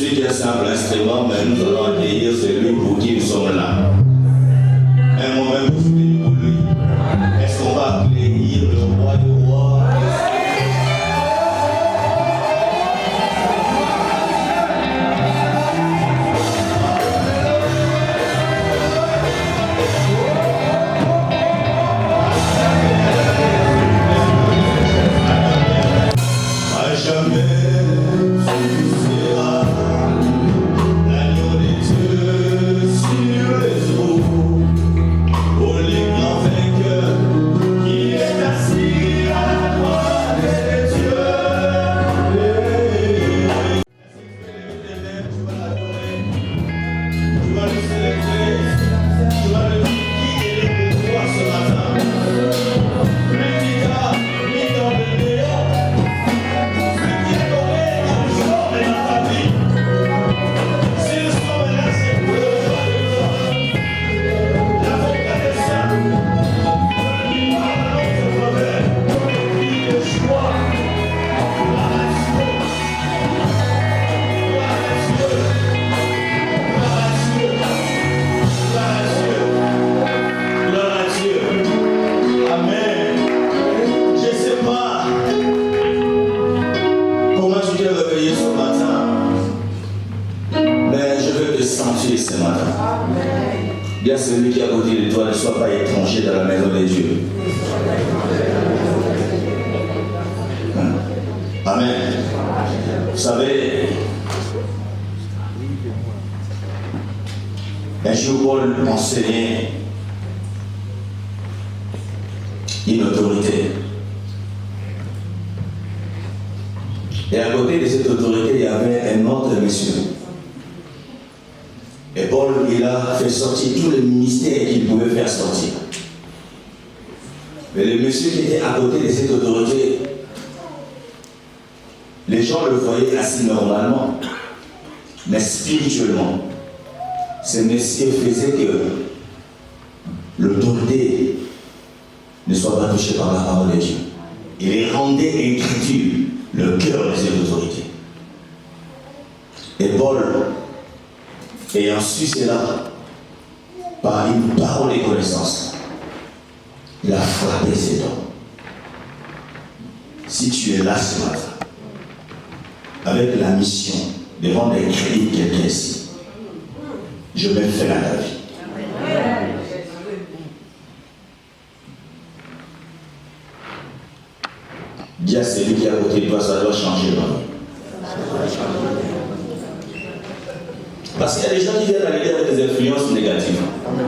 suis qu'un simple instrument, mais nous allons accueillir celui pour qui nous sommes là. Un moment pour soutenir pour lui. Est-ce qu'on va accueillir le roi du roi? Bien celui qui est à côté de toi ne soit pas étranger dans la maison de Dieu. Amen. Vous savez, un jour Paul enseignait une autorité. Et à côté de cette autorité, il y avait un autre monsieur. Et Paul, il a fait sortir tous les ministères qu'il pouvait faire sortir. Mais le monsieur qui était à côté de cette autorité, les gens le voyaient assis normalement. Mais spirituellement, ce monsieur faisait que l'autorité ne soit pas touchée par la parole de Dieu. Il rendait incrédule le cœur de cette autorité. Et Paul, ayant su cela, par une parole et connaissance, il a frappé cet homme. Si tu es là ce matin, avec la mission de rendre crédible quelqu'un ici, je mets fin à ta vie. Dis à celui qui est à côté de toi, ça doit changer ma vie. Parce qu'il y a des gens qui viennent arriver avec des influences négatives. Amen.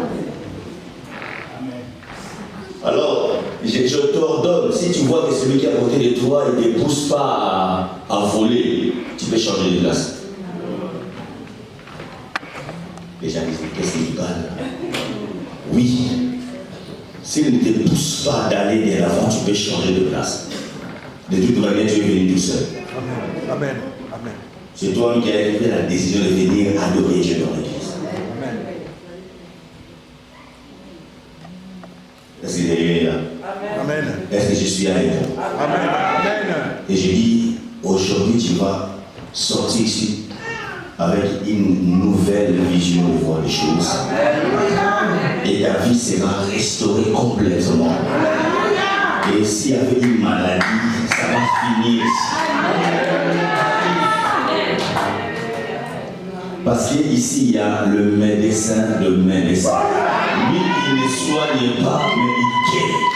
Alors, je t'ordonne, si tu vois que celui qui est à côté de toi, il ne te pousse pas à voler, tu peux changer de place. Les gens disent, qu'est-ce qu'il parle? Oui. S'il ne te pousse pas d'aller de l'avant, tu peux changer de place. De toute manière, tu es venu tout seul. Amen. Amen. Amen. C'est toi qui as pris la décision de venir adorer Dieu dans l'église. Amen. Est-ce que Dieu est là? Amen. Est-ce que je suis avec toi? Amen. Amen. Et je dis, aujourd'hui tu vas sortir ici avec une nouvelle vision de voir les choses. Et ta vie sera restaurée complètement. Et s'il y avait une maladie, ça va finir ici. Parce qu'ici, il y a le médecin de médecin. Lui, il ne soigne pas, mais il guérit.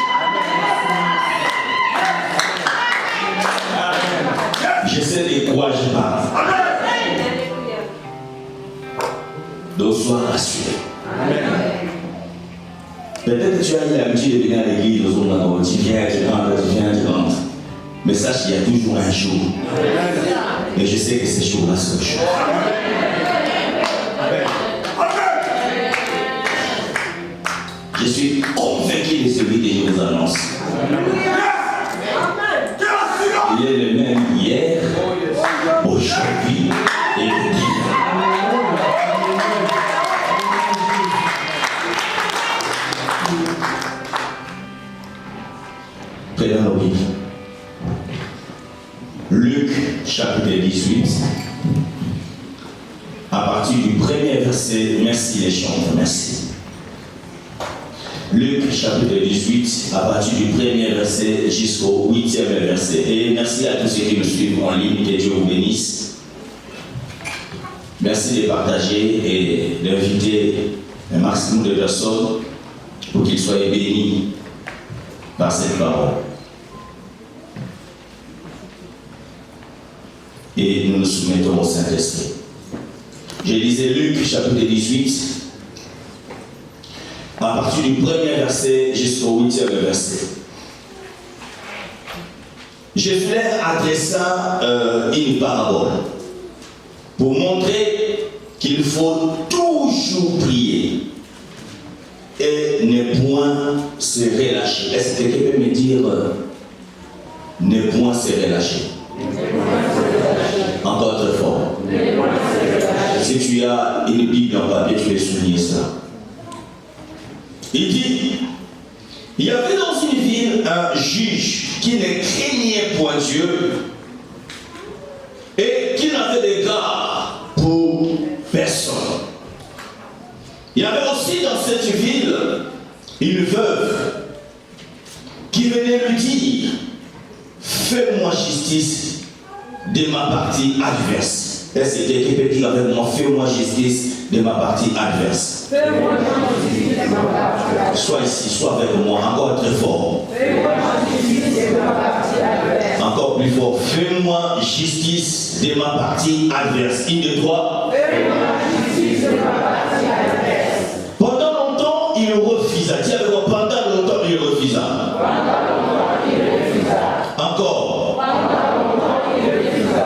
Je sais de quoi je parle. Donc, sois rassuré. Peut-être que tu as eu l'habitude de venir à l'église, tu viens, tu rentres. Mais sache qu'il y a toujours un jour. Et je sais que ce jour-là, c'est le jour. Je suis convaincu de celui que je vous annonce. Il est le même hier, aujourd'hui et demain. Prenons nos Bibles. Luc chapitre 18, partir du premier verset. Merci les chantres, merci. Luc chapitre 18, à partir du premier verset jusqu'au 8e verset. Et merci à tous ceux qui me suivent en ligne, que Dieu vous bénisse. Merci de partager et d'inviter un maximum de personnes pour qu'ils soient bénis par cette parole. Et nous nous soumettons au Saint-Esprit. Je lisais Luc chapitre 18, à partir du premier verset jusqu'au 8e verset. Jésus adressa une parabole pour montrer qu'il faut toujours prier et ne point se relâcher. Est-ce que quelqu'un peut me dire ne point se relâcher? Encore très fort. Si tu as une Bible en papier, tu peux souligner ça. Il dit, il y avait dans une ville un juge qui ne craignait point Dieu et qui n'avait d'égard pour personne. Il y avait aussi dans cette ville une veuve qui venait lui dire, fais-moi justice de ma partie adverse. Est-ce que quelqu'un peut dire avec moi, fais-moi justice de ma partie adverse? Fais-moi justice de ma partie adverse. Sois ici, sois avec moi, encore très fort. Fais-moi justice de ma partie adverse. Encore plus fort, fais-moi justice de ma partie adverse. Une, deux, trois. Fais-moi justice de ma partie adverse. Pendant longtemps, il refusa. Tiens, pendant longtemps, il refusa. Pendant longtemps, il refusa. Encore. Pendant longtemps, il refusa.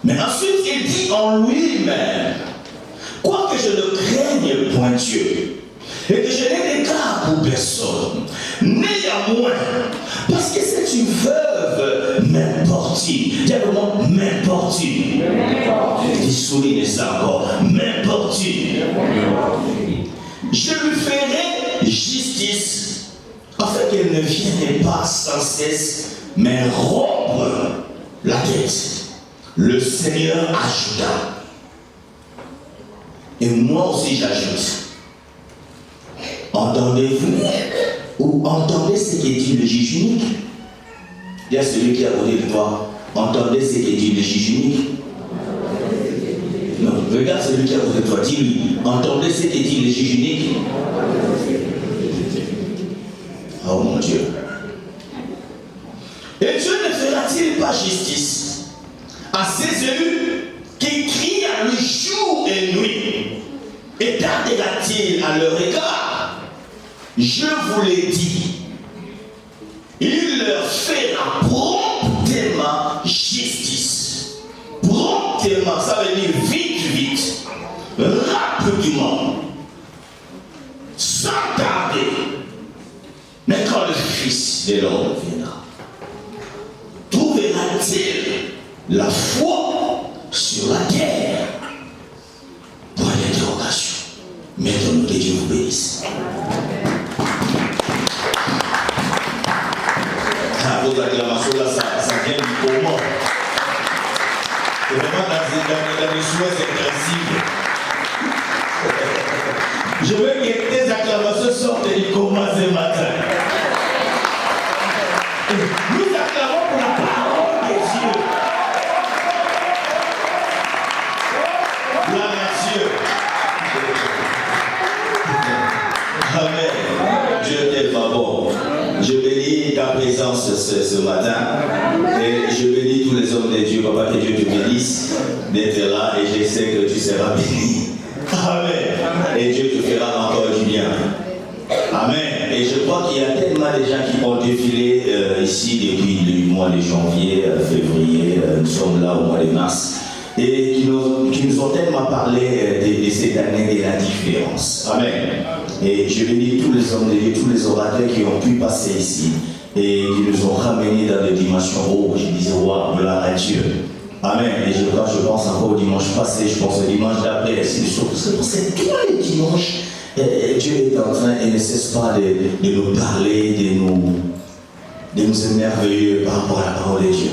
Mais ensuite, il dit en lui-même, quoique je ne craigne point Dieu, et que je n'ai d'égard pour personne, néanmoins, parce que c'est une veuve m'importune. Dis vraiment m'importune. Je souligne ça encore. M'importune. Je lui ferai justice, afin qu'elle ne vienne pas sans cesse mais rompre la tête. Le Seigneur ajouta. Et moi aussi j'ajoute. Entendez-vous ou entendez ce que dit le juge unique? Il y a celui qui a côté de toi. Entendez ce que dit le juge unique. Non, regarde celui qui a côté de toi. Dis-lui. Entendez ce que dit le juge unique. Oh mon Dieu. Et Dieu ne fera-t-il pas justice à ces élus qui crient à lui jour et nuit? Et tardera-t-il à leur égard? Je vous l'ai dit, il leur fera promptement justice. Promptement, ça veut dire vite, vite, rapidement, sans tarder. Mais quand le Fils de l'homme viendra, trouvera-t-il la foi sur la terre? Point d'interrogation. Mettons-nous, que Dieu vous bénisse. Vos acclamations là, ça vient du comment. C'est vraiment dans les souhaits intensifs. Je veux que tes acclamations sortent du comment ce matin. Nous acclamons pour la parole de Dieu. Gloire à Dieu. Amen. Dieu t'aime, bon. Je bénis ta présence ce matin. Et je bénis tous les hommes de Dieu. Papa, que Dieu te bénisse d'être là. Et je sais que tu seras béni. Amen. Et Dieu te fera encore du bien. Amen. Et je crois qu'il y a tellement de gens qui ont défilé ici depuis le mois de janvier, février. Nous sommes là au mois de mars. Et qui nous ont tellement parlé de cette année de la différence. Amen. Et je bénis tous les hommes de Dieu, tous les orateurs qui ont pu passer ici et qui nous ont ramenés dans des dimensions hautes. Je disais, waouh, gloire à Dieu. Amen. Et je pense encore au dimanche passé, je pense au dimanche d'après, ainsi de suite. Parce que tous les dimanches, Dieu est en train et ne cesse pas de nous parler, de nous émerveiller par rapport à la parole de Dieu.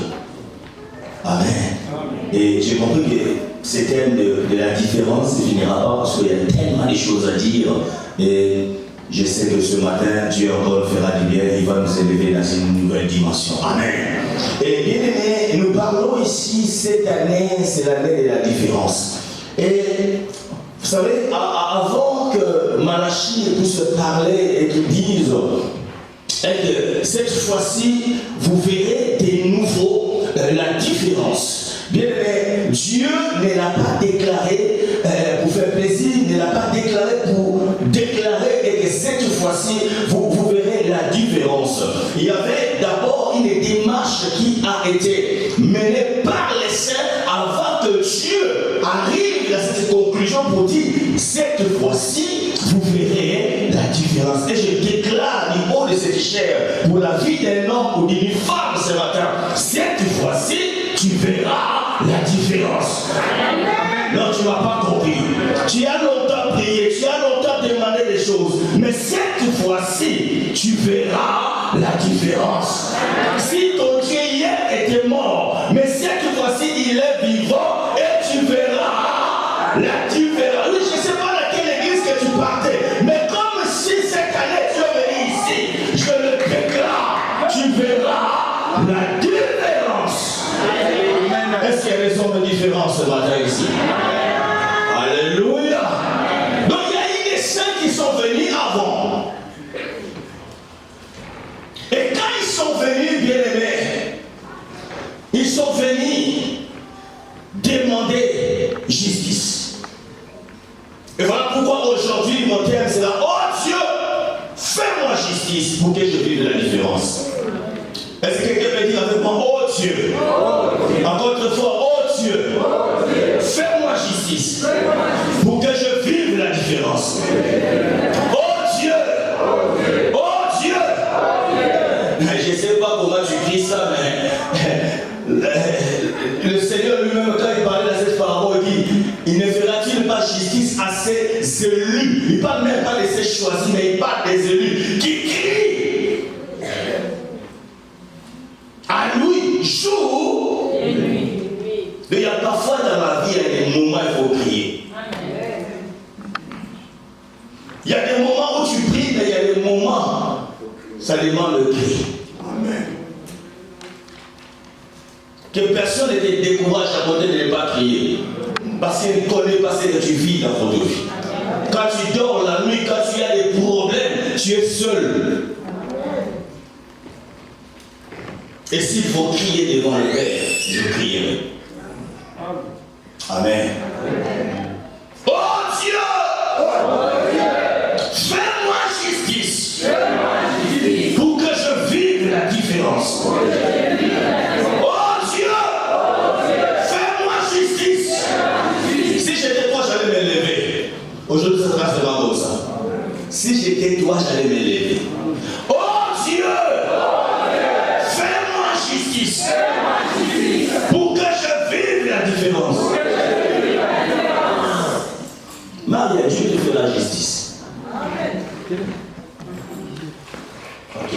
Amen. Et j'ai compris que ce thème de la différence ne finira pas parce qu'il y a tellement de choses à dire. Et je sais que ce matin, Dieu encore fera du bien, il va nous élever dans une nouvelle dimension. Amen. Et bien aimé, nous parlons ici, cette année, c'est l'année de la différence. Et vous savez, avant que Malachie puisse parler et qu'il dise, et que cette fois-ci, vous verrez de nouveau la différence. Bien aimé, Dieu ne l'a pas déclaré pour faire plaisir, ne l'a pas déclaré pour déclarer et que cette fois-ci, vous verrez la différence. Il y avait d'abord une démarche qui a été menée par les saints avant que Dieu arrive à cette conclusion pour dire, cette fois-ci, vous verrez la différence. Et je déclare du haut de cette chair pour la vie d'un homme ou d'une femme ce matin, cette fois-ci, tu verras la différence. Non, tu ne m'as pas compris. Tu as longtemps prié, tu as longtemps demandé des choses, mais cette fois-ci, tu verras la différence. Si ton Dieu hier était mort, mais cette fois-ci, il est vivant et tu verras la différence. Oui, je ne sais pas laquelle église que tu partais, mais comme si cette année tu es venu ici, je le déclare, tu verras la différence. Est-ce qu'il y a des hommes de différence ce matin ici? Alléluia. Donc il y a eu des saints qui sont venus avant. Et quand ils sont venus, bien aimés, ils sont venus demander justice. Et voilà pourquoi aujourd'hui mon thème sera, oh Dieu, fais-moi justice pour que je vive la différence. Est-ce que quelqu'un peut dire avec moi, oh Dieu, encore une fois, oh Dieu, fais-moi justice pour que je vive la différence. Oh Dieu, oh Dieu. Je ne sais pas comment tu cries ça, mais le Seigneur lui-même, quand il parlait de cette parabole, il dit, il ne fera-t-il pas justice à ses élus? Il ne parle même pas de ses choisis, mais il parle des élus qui crient à lui, jour et nuit. Mais il y a parfois dans la vie, il y a des moments où il faut prier. Il y a des moments où tu pries, mais il y a des moments où ça demande le cri. Amen. Que personne ne te décourage à côté de ne pas crier. Parce qu'il ne connaît pas ce que tu vis dans votre vie. Quand tu dors la nuit, quand tu as des problèmes, tu es seul. Et s'il faut crier devant le Père, je crierai. Amen. Oh Dieu, fais-moi justice pour que je vive la différence. Oh Dieu, fais-moi justice. Si j'étais toi, j'allais me lever. Aujourd'hui, ça sera vraiment comme ça. Si j'étais toi, j'allais me lever. Oh Dieu, pour que je vive la différence. Maria, Dieu te fait la justice. Ok.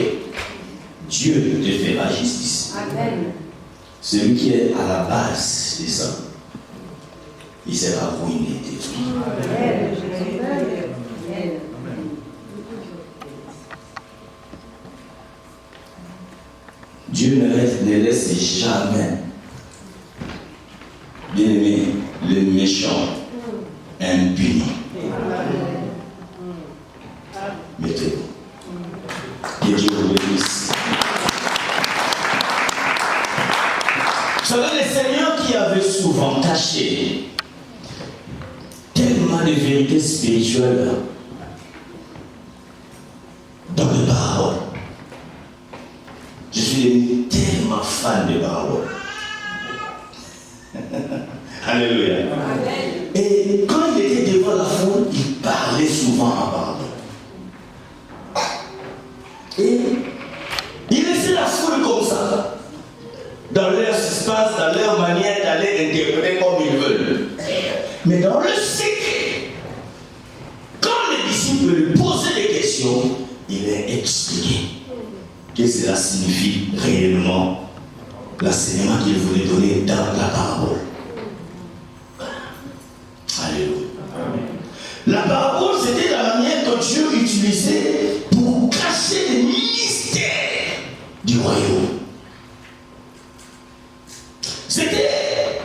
Dieu te fait la justice. Amen. Celui qui est à la base de ça, il sera ruiné, détruit. Amen. Dieu ne laisse jamais, bien aimé, le méchant impuni. Mettez-vous. Que Dieu vous bénisse. Vous savez, le Seigneur qui avait souvent caché tellement de vérités spirituelles dans les paroles. Je suis devenu tellement fan des paroles. Alléluia. Amen. Et quand il était devant la foule, il parlait souvent en parole. Et il laissait la foule comme ça, dans leur suspense, dans leur manière d'aller interpréter comme ils veulent. Mais dans le cycle, quand les disciples lui posaient des questions, il leur expliquait que cela signifie réellement l'enseignement qu'il voulait donner dans la parole. Alléluia. La parabole, c'était la manière que Dieu utilisait pour cacher les mystères du royaume. C'était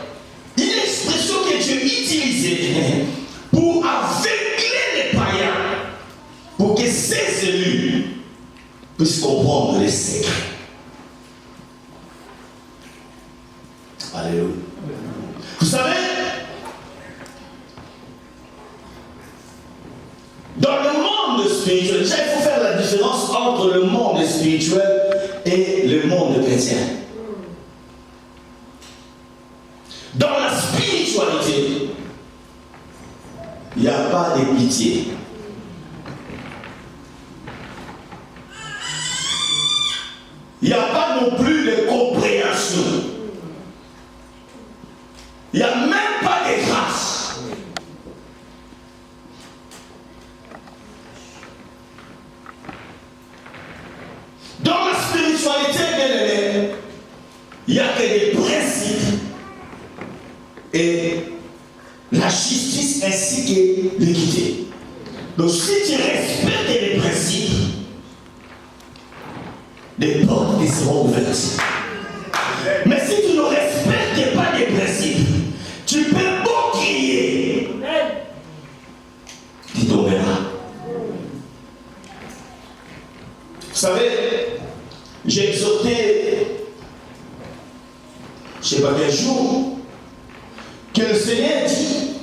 une expression que Dieu utilisait pour aveugler les païens, pour que ses élus puissent comprendre les secrets. Alléluia. Vous savez, dans le monde spirituel, déjà il faut faire la différence entre le monde spirituel et le monde chrétien. Dans la spiritualité, il n'y a pas de pitié. Il n'y a pas non plus de compréhension. Il n'y a même pas de grâce. Dans la spiritualité, bien aimé, il n'y a que des principes et la justice ainsi que l'équité. Donc si tu respectes les principes, des portes qui seront ouvertes. Mais si tu ne respectes pas les principes, tu peux beau crier, tu tomberas. Vous savez, j'ai exhorté, je ne sais pas quel jour, que le Seigneur dit,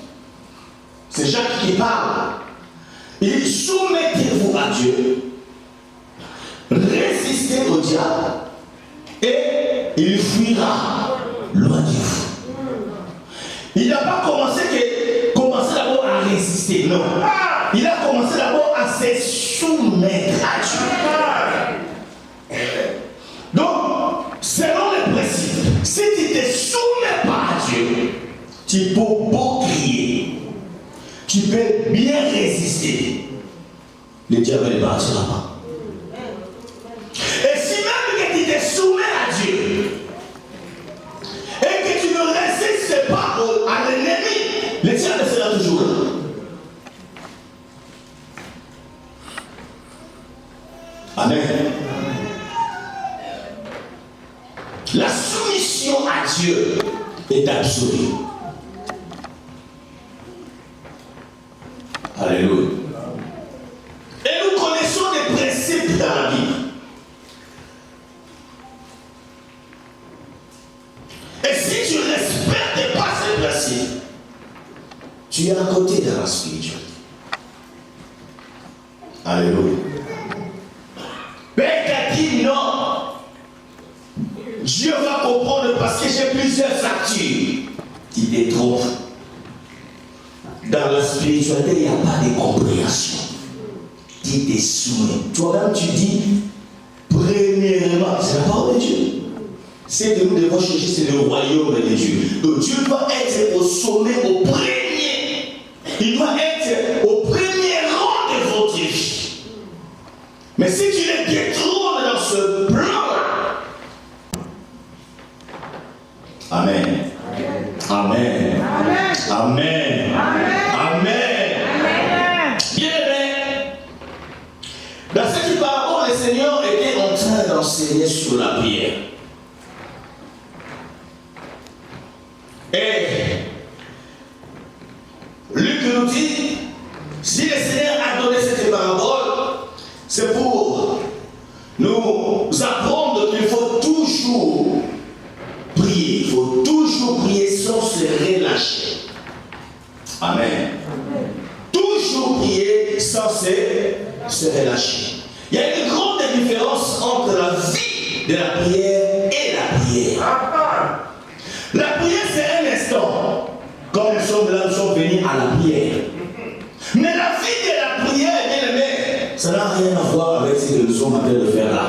c'est Jacques qui parle, il dit soumettez-vous à Dieu, résistez au diable et il fuira loin de vous. Il n'a pas commencé d'abord à résister, non. Il a commencé d'abord à se soumettre à Dieu. Donc, selon les principes, si tu ne te soumets pas à Dieu, tu peux beau crier, tu peux bien résister, le diable ne partira pas. Et si même que tu te soumets à Dieu et que tu ne résistes pas à l'ennemi, le diable sera toujours là. Amen. La soumission à Dieu est absolue. Alléluia. Et nous connaissons des principes dans la Bible. Et si tu ne respectes pas ces principes, tu es à côté de la spiritualité. Alléluia. Père t'a dit non. Dieu va comprendre parce que j'ai plusieurs factures. Tu te trompes. Dans la spiritualité, il n'y a pas de compréhension. Tu te soumets. Toi-même, tu dis, premièrement, c'est la parole de Dieu. Ce que nous devons chercher, c'est le royaume de Dieu. Donc Dieu doit être au sommet, au premier. Il doit être au premier rang de votre vie. Mais si tu le détrônes dans ce plan-là, Amen. Amen. Amen. Amen. Amen. Bien aimé. Dans cette parole, le Seigneur était en train d'enseigner sur la prière. Et Luc nous dit, si le Seigneur a donné cette parabole, c'est pour nous apprendre qu'il faut toujours prier. Il faut toujours prier sans se relâcher. Amen. Toujours prier sans se relâcher. Il y a une grande différence entre la vie de la prière et la prière. La prière, c'est un instant. Comme nous sommes là, nous sommes venus à la prière. Mais la vie de la prière, bien aimé, ça n'a rien à voir avec ce que nous sommes en train de faire là.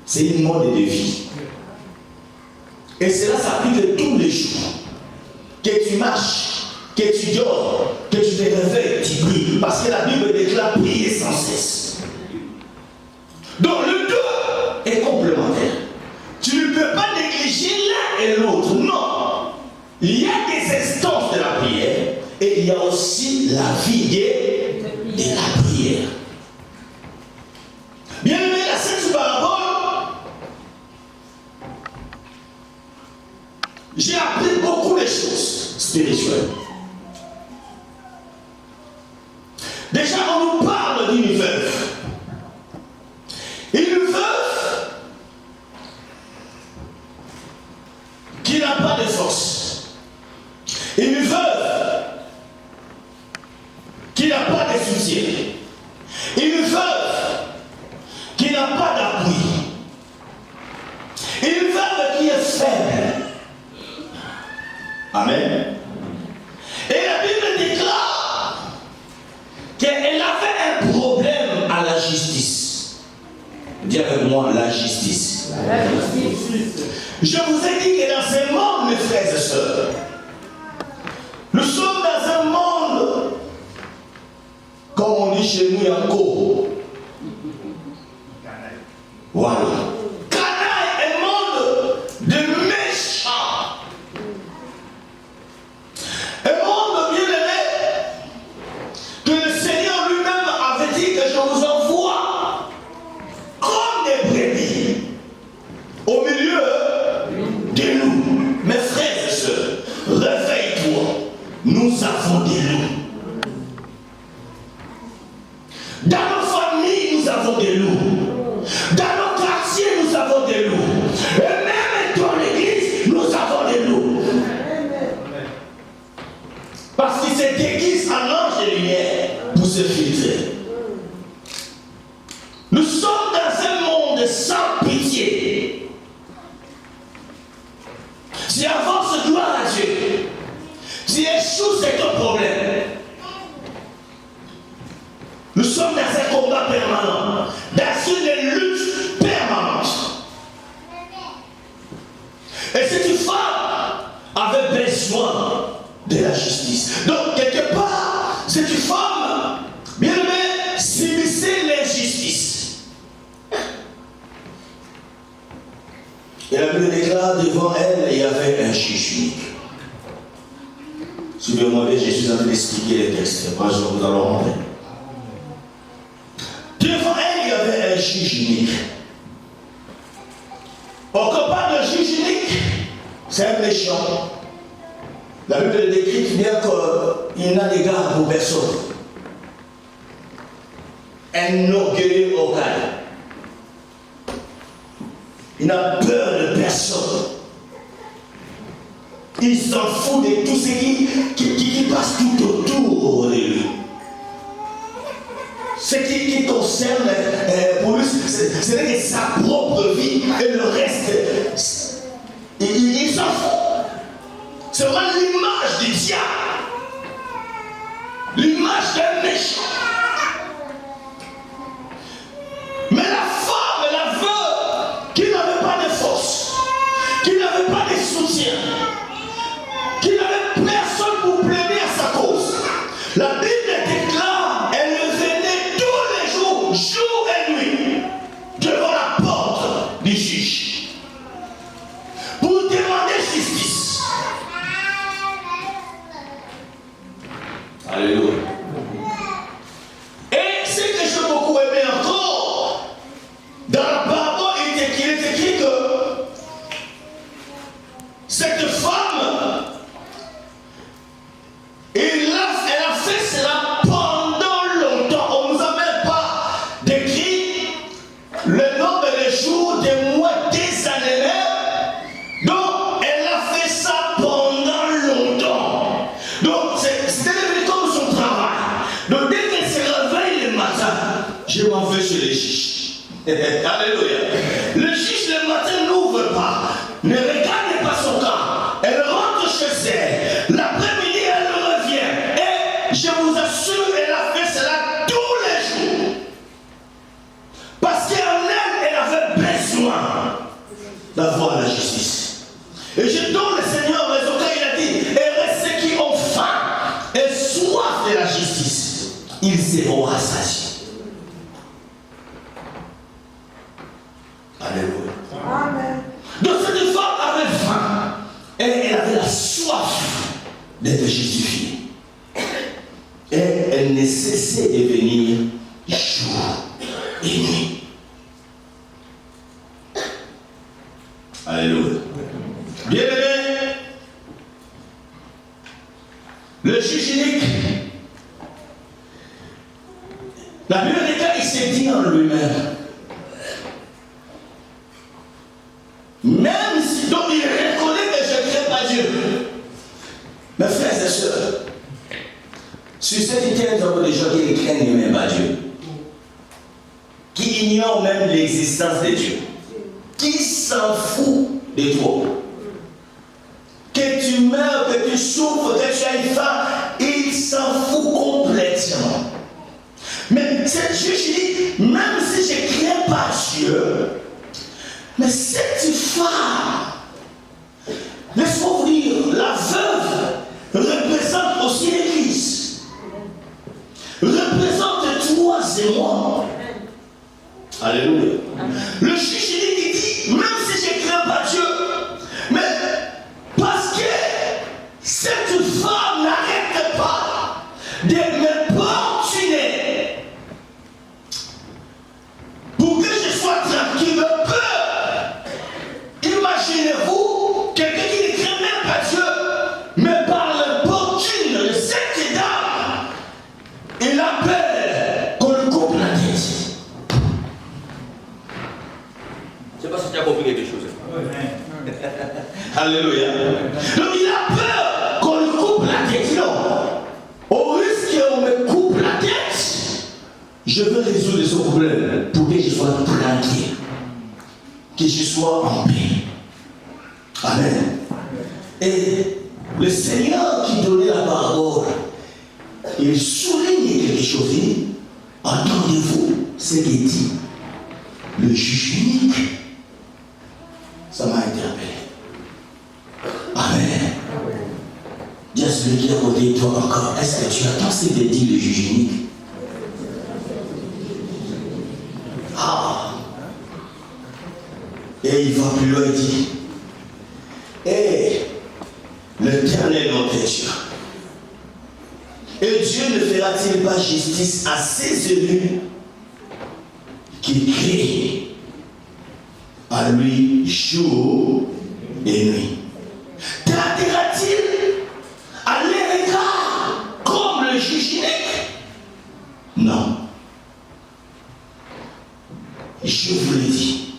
C'est une mode de vie. Et cela s'applique tous les jours. Que tu marches, que tu dors, que tu te réveilles, tu pries. Parce que la Bible déclare prier sans cesse. Donc le deux est complémentaire. Tu ne peux pas négliger l'un et l'autre. Non. Il y a des instances aussi la vie de la prière. Bien aimé, la Sainte Parabole, j'ai appris beaucoup de choses spirituelles. Déjà, on nous parle d'une veuve. Une veuve qui n'a pas de force. Une veuve qui n'a pas de soutien. Une veuve qui n'a pas d'appui. Une veuve qui est faible. Amen. Et la Bible déclare qu'elle avait un problème à la justice. Dis avec moi, la justice. La justice. Je vous ai dit que dans ce monde, mes frères et sœurs, nous sommes dans un monde, comme on dit chez nous, Yanko. Voilà. Canaille, un monde de méchants. Un monde bien aimé, que le Seigneur lui-même avait dit que je vous envoie comme des brebis au milieu de nous. Mes frères et sœurs, réveille-toi. Nous avons des loups. Dans nos familles, nous avons des loups. Dans nos quartiers, nous avons des loups. Et même dans l'église, nous avons des loups. Parce qu'ils se déguisent en ange de lumière pour se filtrer. Nous sommes dans un monde sans pitié. Si avance, gloire à Dieu. Si échoue, c'est un problème. Nous sommes dans un combat permanent, dans une lutte permanente. Et cette femme avait besoin de la justice. Donc, quelque part, cette femme, bien aimée, subissait l'injustice. Et la Bible déclare devant elle, il y avait un juge unique. Suivez-moi bien, je suis en train d'expliquer les textes. Après, je vous allons montrer. Devant elle, il y avait un juge unique. Quand on parle de juge unique, c'est un méchant. La Bible décrit bien qu'il n'a d'égard pour personne. Un orgueilleux organe. Il n'a peur de personne. Il s'en fout de tout ce qui passe tout autour de lui. Ce qui concerne pour lui, ce n'est que sa propre vie et le reste. Il s'en fout. C'est vraiment l'image du diable. L'image d'un méchant. Mais la femme, la veuve, qui n'avait pas de force, qui n'avait pas de soutien, qui n'avait personne pour plaider à sa cause, la Bible déclare, elle venait tous les jours, jour et nuit, devant la porte du juge, pour demander justice. Alléluia. Et ce que j'ai beaucoup aimé encore, dans la parabole, il est écrit que cette femme, elle a fait cela pendant longtemps. On ne nous a même pas décrit le nombre de jours, des mois, des années même. Donc, elle a fait ça pendant longtemps. Donc, c'était devenu comme son travail. Donc, dès qu'elle se réveille le matin, je m'en vais chez les juges. Alléluia. Le juge le matin n'ouvre pas, ne regarde pas son camp. Elle rentre chez elle. L'après-midi, elle revient. Et je vous assure, elle a fait cela tous les jours. Parce qu'en elle, elle avait besoin d'avoir la justice. Et je donne le Seigneur raison quand il a dit, et ceux qui ont faim et soif de la justice, ils seront rassasiés. Alléluia. Amen. Donc cette femme avait faim et elle avait la soif d'être justifiée. elle ne cessait de venir jour et nuit. Alléluia. Bien-aimé, le juge unique, la plupart des cas, il s'est dit en lui-même. Même si, donc il reconnaît que je ne crains pas Dieu. Mes frères et sœurs, sur cette terre, nous avons des gens qui ne craignent même pas Dieu, qui ignorent même l'existence de Dieu, qui s'en fout de toi. Que tu meurs, que tu souffres, que tu aies faim, il s'en fout complètement. Mais cette juge dit, même si je ne crains pas Dieu, mais cette femme, laisse-moi vous dire, la veuve représente aussi l'Église, représente toi et moi. Alléluia. Le juge il dit, même si je ne crains pas Dieu, mais parce que cette femme n'arrête pas de m'importuner pour que je sois tranquille, imaginez-vous quelqu'un qui ne craint même pas Dieu, mais par l'importune de cette dame, il appelle qu'on lui coupe la tête. Je ne sais pas si tu as compris quelque chose. Alléluia. Donc il a peur qu'on lui coupe la tête. Non. Au risque qu'on me coupe la tête, je veux résoudre ce problème pour que je sois tranquille, que je sois en paix. Amen. Et le Seigneur qui donnait la parole, il souligne quelque chose. Entendez-vous ce qu'il dit? Le juge unique. Ça m'a interpellé. Amen. Dis à celui qui est à côté de toi encore, est-ce que tu attends ce que dit le juge unique? Ah. Et il va plus loin, il dit, l'Éternel notre Dieu. Et Dieu ne fera-t-il pas justice à ses élus qui crient à lui jour et nuit? Tardera-t-il à leur égard comme le juge unique? Non. Je vous l'ai dit,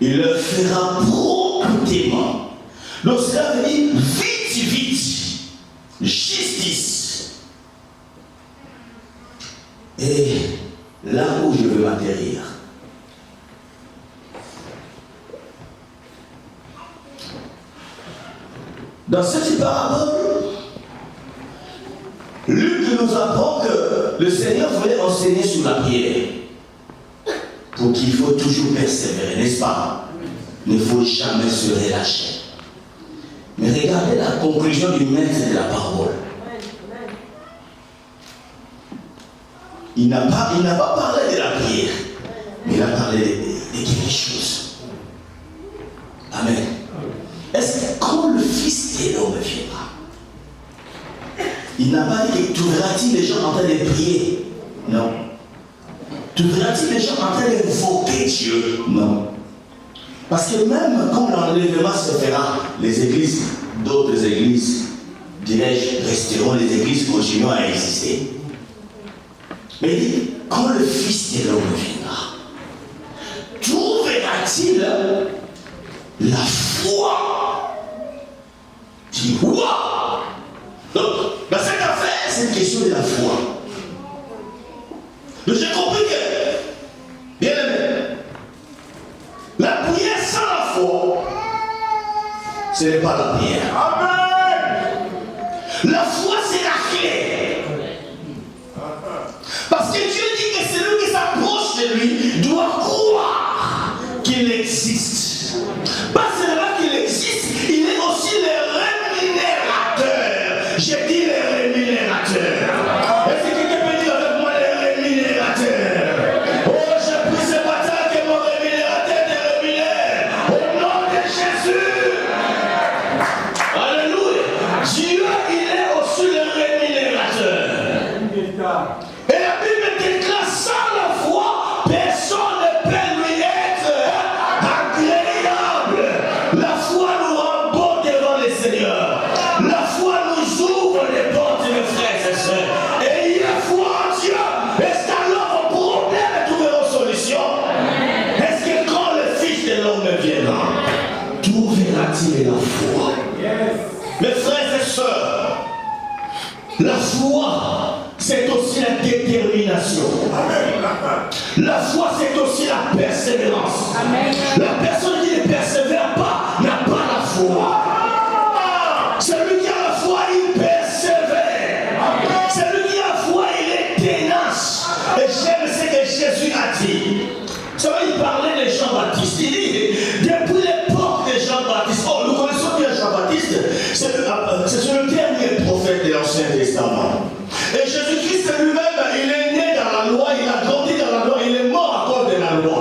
il leur fera promptement. Donc cela veut dire vite, vite, justice. Et là où je veux m'atterrir, dans cette parabole, Luc nous apprend que le Seigneur voulait enseigner sur la prière, pour qu'il faut toujours persévérer, n'est-ce pas? Il ne faut jamais se relâcher. Mais regardez la conclusion du maître de la parole. Il n'a pas parlé de la prière, mais il a parlé de quelque chose. Amen. Est-ce que quand le Fils de l'homme viendra, il n'a pas dit que trouveras-t-il les gens en train de prier? Non. Trouveras-t-il les gens en train d'invoquer Dieu? Non. Parce que même quand l'enlèvement se fera, les églises, d'autres églises, dirais-je, resteront, les églises continueront à exister. Mais il dit, quand le Fils de l'homme viendra, trouvera-t-il la foi? Tu vois? Donc, dans cette affaire, c'est une question de la foi. Donc j'ai compris que, bien aimé, la prière sans la foi, ce n'est pas la prière. Amen. La foi, c'est la clé. Parce que Dieu dit que celui qui s'approche de lui doit croire qu'il existe. Pas seulement qu'il existe, il est aussi le rémunérateur. J'ai dit le rémunérateur. Est-ce que quelqu'un peut dire avec moi le rémunérateur? Oh, je prie ce matin que mon rémunérateur te rémunère. Au nom de Jésus. Alléluia. Dieu, il est aussi le rémunérateur. Et la Bible déclare, sans la foi, personne ne peut lui être agréable. La foi nous rend bon devant le Seigneur. La foi nous ouvre les portes, mes frères et sœurs. Et il y a foi en Dieu. Est-ce qu'alors vos problèmes trouveront solution? Est-ce que quand le Fils de l'homme viendra, trouvera-t-il la foi? Mes frères et sœurs, la foi, c'est aussi la détermination. La foi, c'est aussi la persévérance. La personne qui ne persévère pas n'a pas la foi. Celui qui a la foi, il persévère. Celui qui a la foi, il est tenace. Et j'aime ce que Jésus a dit. Vous savez, il parlait de Jean-Baptiste. Il dit, depuis l'époque de Jean-Baptiste, oh, nous connaissons bien Jean-Baptiste, c'est le dernier prophète de l'Ancien Testament. Et Jésus-Christ lui-même, il est né dans la loi, il a grandi dans la loi, il est mort à cause de la loi.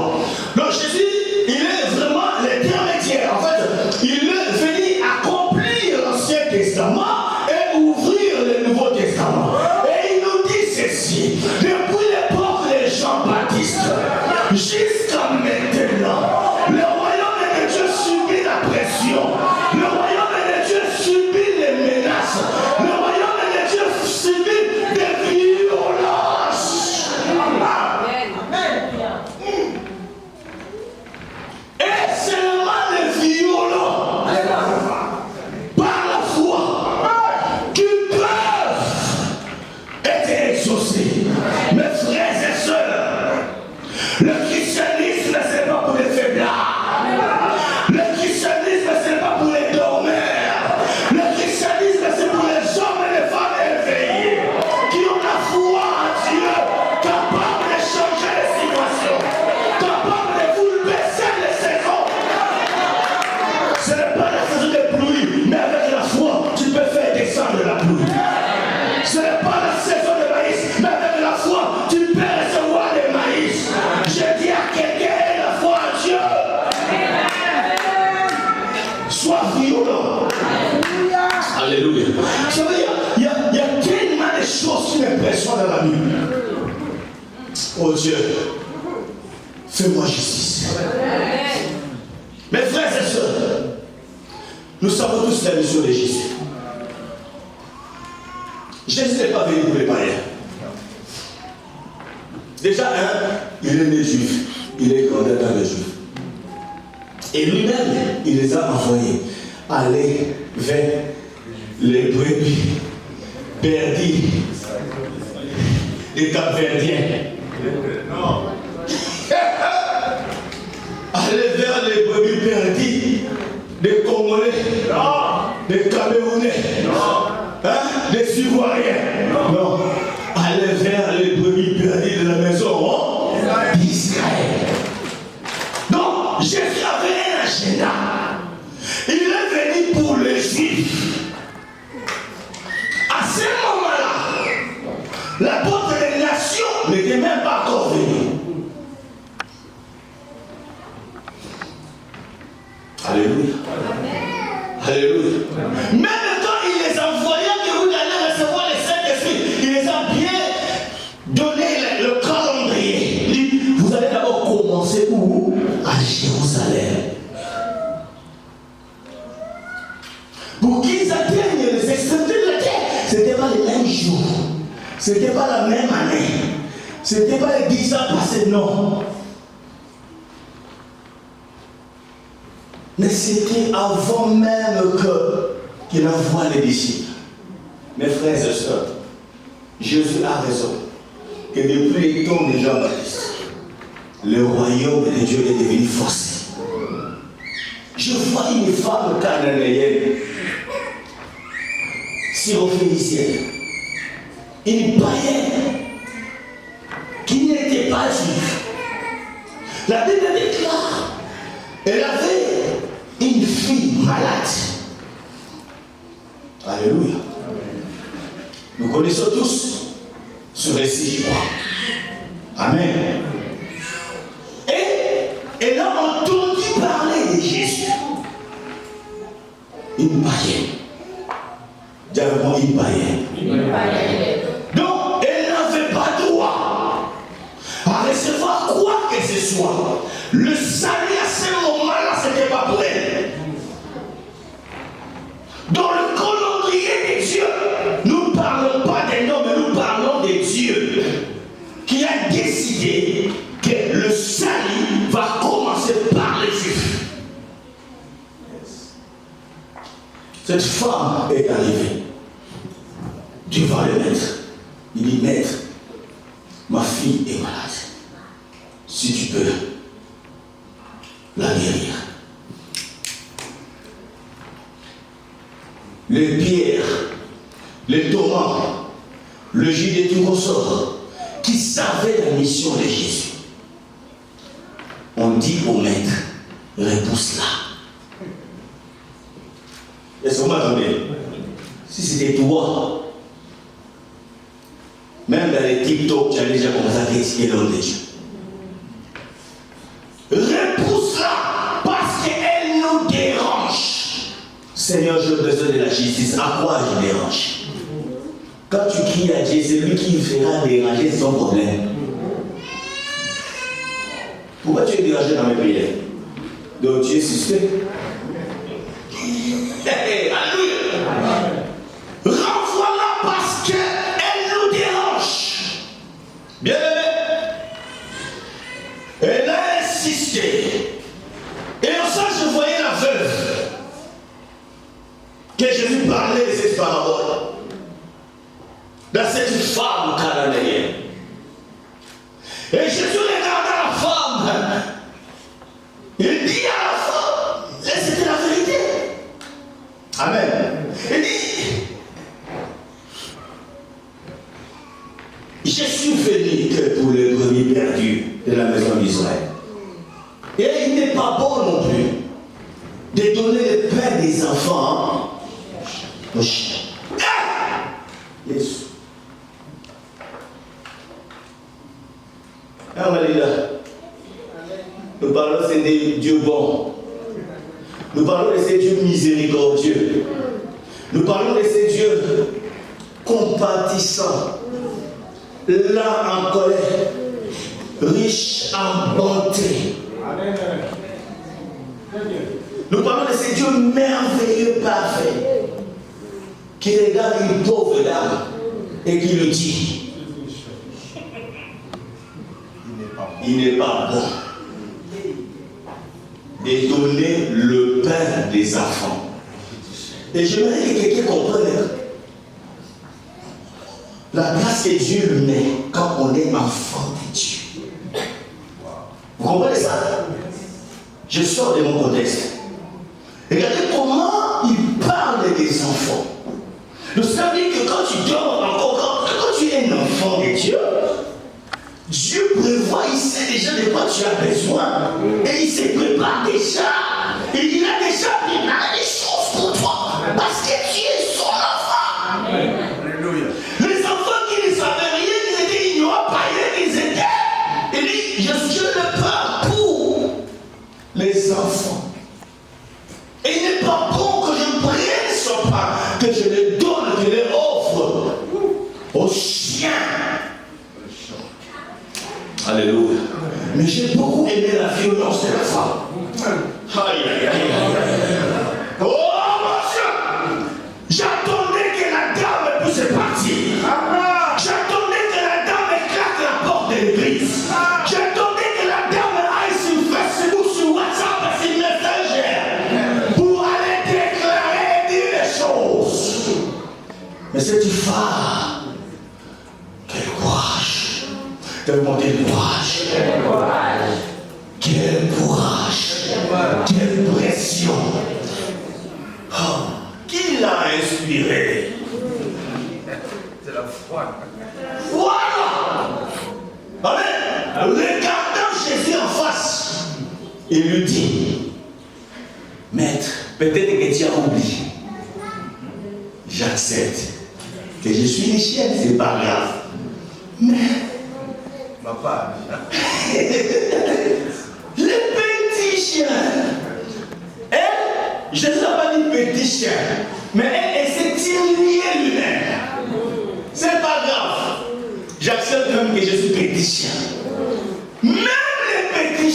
Donc Jésus, il est vraiment l'intermédiaire. En fait, il est venu accomplir l'Ancien Testament et ouvrir le Nouveau Testament. Et il nous dit ceci, depuis l'époque de Jean-Baptiste, jusqu'à maintenant, le royaume de Dieu subit la pression. Le royaume de Dieu subit les menaces. Le royaume de Dieu subit des violences. Et seulement les violents, par la foi, qui peuvent être exaucés. Mes frères et sœurs, le christianisme, c'est pas pour les faiblards. Le christianisme, c'est pas pour les dormeurs. Le christianisme, c'est pour les hommes et les femmes éveillés qui ont la foi en Dieu, capables de changer les situations, capables de bouleverser les saisons. Ce n'est pas la saison de pluie, mais avec la foi, tu peux faire descendre la pluie. Ce n'est pas la saison de maïs, mais avec la foi, tu peux recevoir des maïs. Je dis à quelqu'un, la foi en Dieu. Sois violent. Alléluia. Vous savez, il y a tellement de choses qui m'impressionnent dans la Bible. Oh Dieu, fais-moi justice. Mes frères et sœurs, nous savons tous la mission de Jésus. Jésus n'est pas venu pour les païens. Déjà, il est né juif. Il est grandi dans les juifs. Et lui-même, il les a envoyés aller vers les brebis perdus des Capverdiens. Aller vers les brebis perdus des Congolais, des Camerounais, des Ivoiriens. Non. Aller vers les brebis perdues de la maison d'Israël. Donc, Jésus avait un agenda. Il est venu pour les Juifs. À ce moment-là, la porte des nations n'était même pas encore venue. Alléluia. Alléluia. Même quand il les envoyait que vous allez recevoir le Saint-Esprit, il les a bien donné le calendrier. Il dit, vous allez d'abord commencer où? À Jérusalem. Pour qu'ils atteignent les extrémités de la terre, ce n'était pas les mêmes jours. Ce n'était pas la même année. Ce n'était pas les 10 ans passés, non. Mais c'était avant même qu'il envoie les disciples. Mes frères et sœurs, Jésus a raison que depuis les temps de Jean-Baptiste, le royaume de Dieu est devenu forcé. Je vois une femme cananéenne, syrophénicienne, une païenne qui n'était pas juive. La Bible déclare, elle avait une fille malade. Alléluia. Nous connaissons tous ce récit, je crois. Amen. Et elle a entendu parler de Jésus. Une païenne. Dis avec moi, une païenne. Donc, elle n'avait soi. Le salut à ce moment-là, ce n'était pas pour elle. Dans le calendrier des dieux, nous ne parlons pas des noms, mais nous parlons des dieux qui a décidé que le salut va commencer par les Juifs. Cette femme est arrivée devant le maître. Il dit, maître, ma fille est malade. Si tu peux la guérir. Les pierres, les torrents, le gîte et tout ressort, qui savaient la mission de Jésus. On dit au maître, repousse-la. Est-ce que vous m'entendez? Si c'était toi, même dans les TikTok, tu as déjà commencé à critiquer l'homme de Dieu. Repousse-la parce qu'elle nous dérange. Seigneur, j'ai besoin de la justice. À quoi je dérange? Quand tu cries à Dieu, c'est lui qui fera déranger son problème. Pourquoi tu es dérangé dans mes prières? Donc tu es suspect. Alléluia. Renvoie-la parce qu'elle nous dérange. Bien aimé. Elle a insisté. Et en ça, je voyais la veuve que Jésus parlait de cette parabole. Dans cette femme cananéenne. Et Jésus regarda la femme. Il dit à la femme, et c'était la vérité. Amen. Il dit, je suis venu que pour les brebis perdus de la maison d'Israël. Et il n'est pas bon non plus de donner le pain des enfants aux chiens. Jésus. Alléluia. Nous parlons de ces dieux bons. Nous parlons de ces dieux miséricordieux. Nous parlons de ces dieux compatissants, lents en colère, riches en bonté. Nous parlons de ces dieux merveilleux, parfaits, qui regardent une pauvre dame et qui lui dit, il n'est pas bon de donner le pain des enfants. Et j'aimerais que quelqu'un comprenne la place que Dieu lui met quand on est enfant de Dieu. Vous comprenez ça? Je sors de mon contexte. Regardez comment il parle des enfants. Nous savons que quand tu dors encore, quand tu es un enfant de Dieu, Dieu prévoit, il sait déjà de quoi tu as besoin. Et il se prépare déjà. Et il a déjà préparé des choses pour toi. Parce que tu es son enfant. Alléluia. Les enfants qui ne savaient rien, ils étaient ignorants, païens, ils étaient. Il dit, je suis le Père pour les enfants. Et il n'est pas bon que je prenne son pain, que je le donne, que je le offre aux chiens. Alléluia. Mais j'ai beaucoup aimé la violence de la femme. Aïe, aïe, aïe, aïe. Oh mon Dieu! J'attendais que la dame puisse partir. J'attendais que la dame éclate la porte de l'église. J'attendais que la dame aille sur Facebook, sur WhatsApp, sur Messenger, pour aller déclarer et dire les choses. Mais cette femme, quel courage! Demandez le courage. Quel courage. Quelle pression. Oh, qui l'a inspiré? C'est la foi. Voilà. Amen. Regardant Jésus en face, il lui dit, maître, peut-être que tu as oublié. J'accepte que je suis une chienne, c'est pas grave. Mais ma part. Les petits chiens. Elle, je ne sais pas dit petit chien, mais elle s'est tirée lui-même. C'est pas grave. J'accepte même que je suis petit chien. Même les petits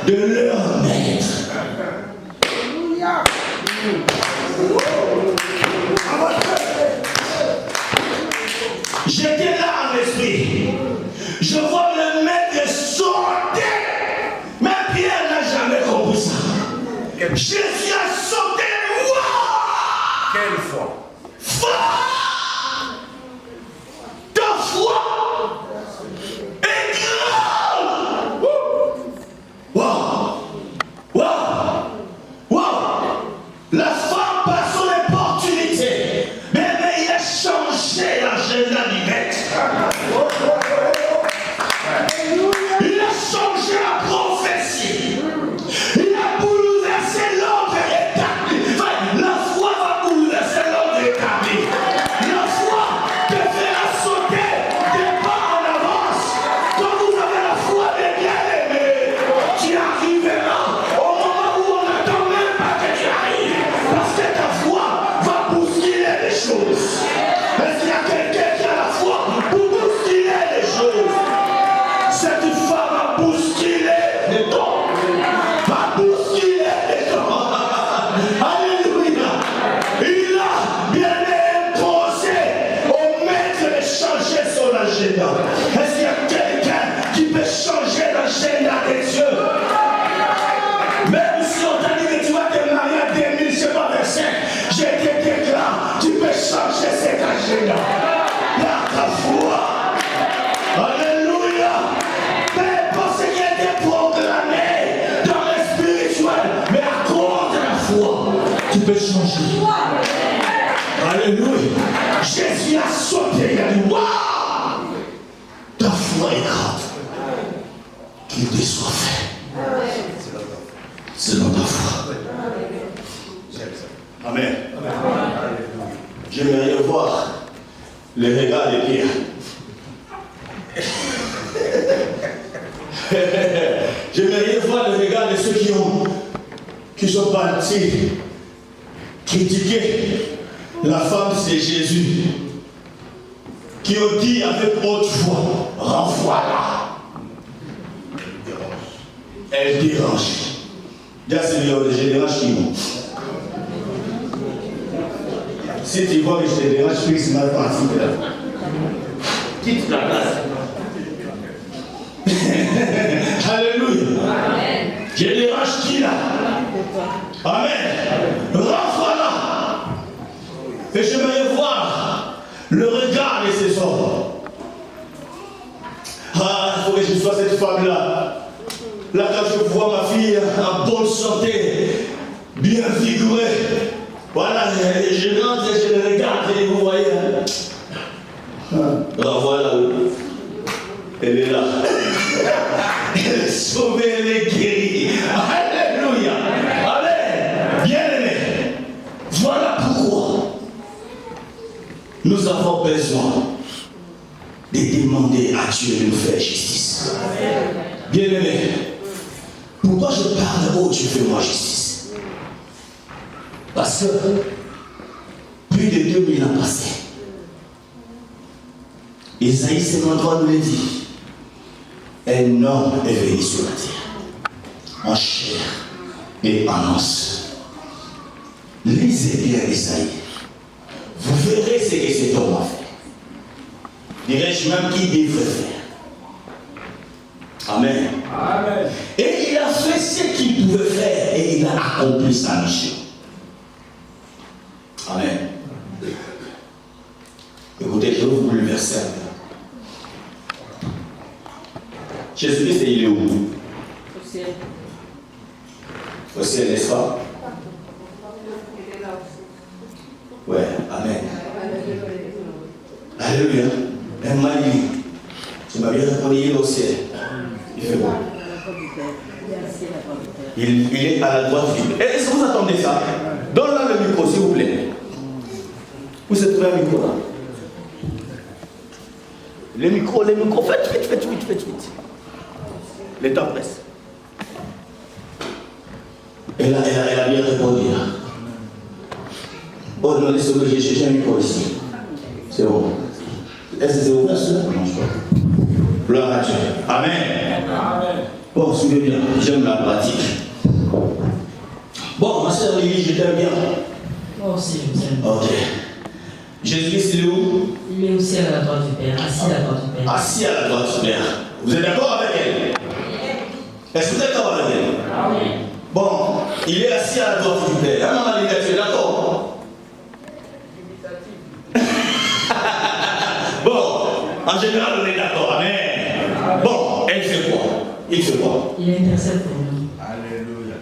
de leur maître. Alléluia. J'étais là en esprit. Je vois le maître sauter. Mais Pierre n'a jamais compris ça. Jésus a sauté. Wow! Quelle foi. Fort! Ta foi est grande. Wow! Wow! Wow! La femme par son opportunité, mais il a changé l'agenda du maître. Il a changé la prophétie. Il a bouleversé l'ordre établi. Enfin, la foi va bouleverser l'ordre établi. La foi te fera sauter des pas en avance. Quand vous avez la foi des bien-aimés, tu arriveras au moment où on n'attend même pas que tu arrives. Parce que ta foi va bousculer les choses. Est-ce qu'il y a quelqu'un qui a la foi pour bousculer les choses? Cette femme a bousculé les dons. Va bousculer les dons. Alléluia. Il a bien imposé au maître de changer son agenda. Est-ce qu'il y a quelqu'un qui peut changer l'agenda des dieux? Même si on t'a dit que tu vas te marier à 2000, je sais pas, verset, je te déclare, tu peux changer cet agenda. Par ta foi. Alléluia. Peu importe ce qui a été proclamé dans le spirituel, mais à cause de la foi, tu peux changer. Alléluia. Jésus a sauté, il a dit, waouh, ta foi est grande. Qu'il te soit fait. Selon ta foi. Amen. J'aimerais voir le regard de Pierre. J'aimerais voir le regard de ceux qui sont partis critiquer la femme de Jésus, qui ont dit avec haute voix, renvoie-la. Elle dérange. Dis à Seigneur, je dérange qui moi. Si tu vois que je te dérange, je suis mal parti. Quitte la place. Alléluia. Amen. Je dérange qui là? Amen. Renvoie-la. Et j'aimerais voir le regard de ces hommes. Ah, il faut que je sois cette femme-là. Là, quand je vois ma fille en bonne santé, bien figurée, voilà, je rentre et je le regarde et vous voyez. Renvoie-la. Elle est là. Elle est sauvée, elle est guérie. Alléluia. Amen. Bien-aimé, voilà pourquoi nous avons besoin de demander à Dieu de nous faire justice. Bien-aimé, pourquoi je parle haut, Dieu fais-moi justice? Parce que plus de 2000 ans passés, Isaïe 53 nous le dit. Un homme est venu sur la terre, en chair et en os. Lisez bien Isaïe. Vous verrez ce que cet homme a fait. Dirais-je même qu'il devrait faire. Amen. Amen. Et il a fait ce qu'il pouvait faire et il a accompli sa mission. Amen. Écoutez, je vais vous bouleverser. Jésus-Christ, il est où? Au ciel. Au ciel, n'est-ce pas? Ouais, amen. Alléluia. Un mali. Tu m'as bien répondu, il est au ciel. Il fait bon. Il est à la droite du Père. Est-ce que vous attendez ça? Donne-là le micro, s'il vous plaît. Vous êtes trouvé un micro là? Le micro, faites vite. Le temps presse. Elle a bien répondu. Oh non, laissez-moi, j'ai cherché un micro ici. C'est bon. Est-ce que c'est ouvert cela? Non, je crois. Gloire à Dieu. Amen. Amen. Bon, suivez bien, j'aime la pratique. Bon, ma soeur Lily, je t'aime bien. Moi aussi, je vous aime. Ok. Jésus-Christ, il est où? Il est aussi à la droite du Père, assis à la droite du Père. Assis à la droite du Père. Vous êtes d'accord avec elle? Est-ce que vous êtes d'accord avec elle? Oui. Bon, il est assis à la droite du Père. Maman Lina, tu es d'accord? Bon, en général, on est d'accord. Amen. Bon, elle fait quoi? Il fait quoi? Il intercède pour nous. Alléluia.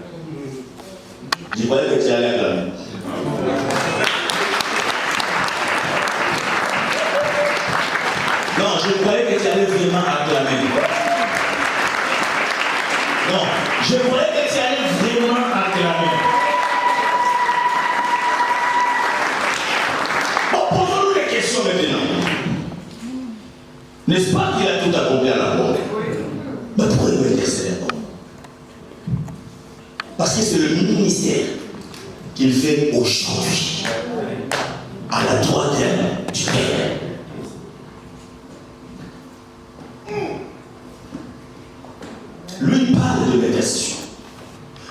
Je croyais que tu allais acclamer. Non, je croyais que tu allais vraiment acclamer. Non, je croyais que tu allais vraiment acclamer. Bon, posons-nous des questions maintenant. N'est-ce pas qu'il a tout accompli à la croix? Mais pourquoi il veut intercéder encore? Parce que c'est le ministère qu'il fait aujourd'hui à la droite du Père. Lui parle de l'intercession.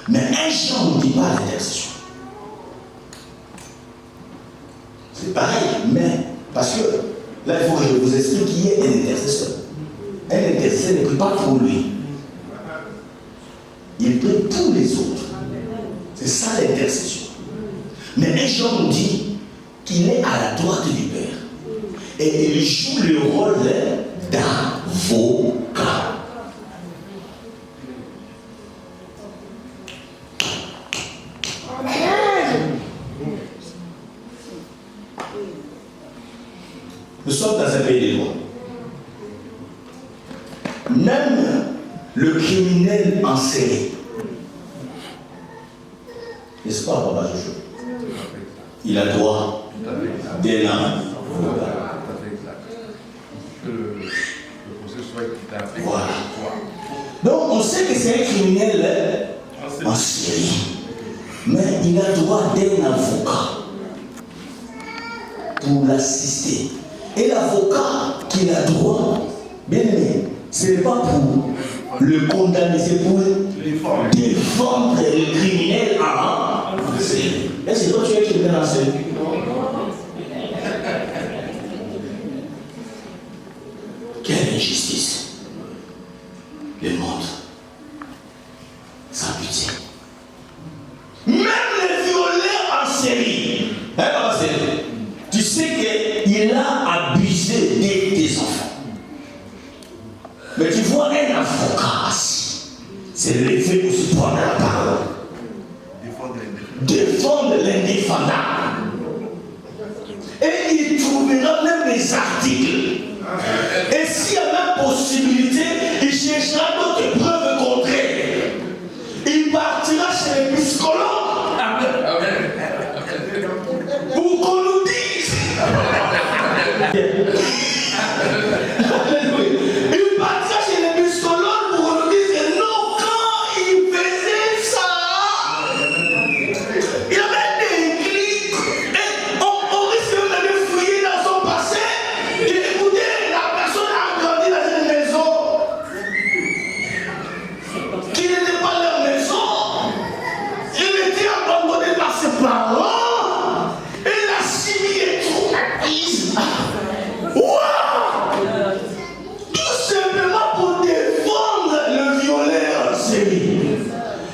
Mais un Jean ne dit pas l'intercession. C'est pareil, mais parce que là, il faut que je vous explique qui est un intercesseur. Un intercesseur ne prie pas pour lui. Il prie pour les autres. C'est ça l'intercession. Mais un Jean nous dit qu'il est à la droite du Père. Et il joue le rôle d'avocat. Nous sommes dans un pays de droit. Même le criminel en série, n'est-ce pas, Papa Jojo? Il a droit d'un avocat. Voilà. Donc on sait que c'est un criminel en série, mais il a droit d'un avocat pour l'assister. Et l'avocat qu'il a droit, bien aimé, ce n'est pas pour le condamner, c'est pour défendre le criminel en série. Est-ce que toi tu es criminel en série? Quelle injustice! Le monde sans pitié. Même les violeurs en série, hein, tu sais qu'il a abusé de tes enfants. Mais tu vois un avocat assis, c'est levé aussi prendre la parole. Défendre l'indéfendable. Et il trouvera même des articles. Et s'il y a même possibilité, il cherchera d'autres preuves contraires. Il partira chez les psychologues pour qu'on nous dise. Il partira chez les psychologues pour qu'on nous dise que non, quand il faisait ça, il avait des clics. Et on risque même d'aller fouiller dans son passé. Et écoutez, la personne a grandi dans une maison qui n'était pas leur maison. Il était abandonné par ses parents. Et la chimie est trop. Waouh! Tout simplement pour défendre le violeur en série.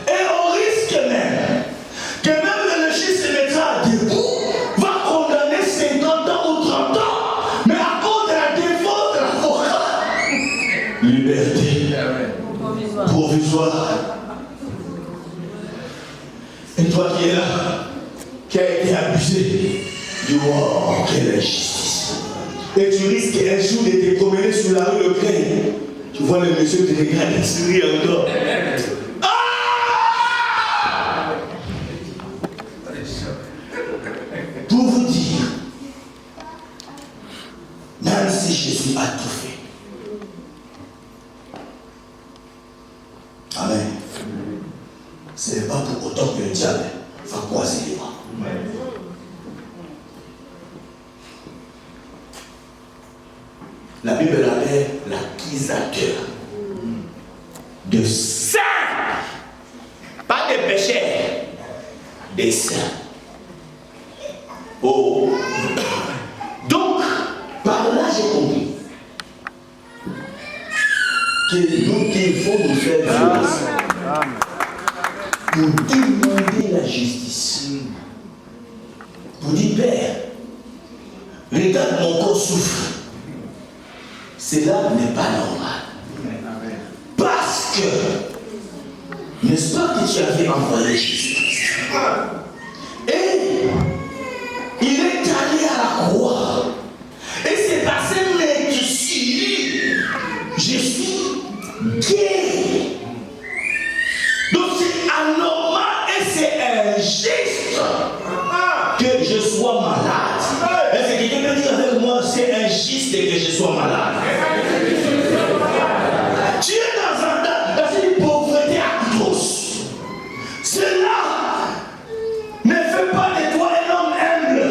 Et on risque même que même le juge se mettra debout, va condamner 50 ans ou 30 ans, mais à cause de la défense de l'avocat. Liberté provisoire. Et toi qui es là, qui a été abusé, dis wow, quelle injustice. Et tu risques un jour de te promener sur la rue Le Crène. Tu vois le monsieur qui te regarde et sourit encore. Ah! Pour vous dire, même si Jésus a tout fait. Amen. Ce n'est pas pour autant que le diable va croiser les bras. La Bible l'appelle l'accusateur de des saints. Oh. Donc, par là, j'ai compris que nous devons nous faire violence pour demander la justice. Pour dire, Père, regarde mon corps souffre. Cela n'est pas normal. Parce que, n'est-ce pas que tu avais envoyé Jésus? Et il est allé à la croix. Et c'est passé, mais je suis guéri. Donc c'est anormal et c'est injuste que je sois malade. Est-ce que quelqu'un peut dire avec moi, c'est injuste que je sois malade? Tu es dans une pauvreté atroce. Cela ne fait pas de toi un homme humble.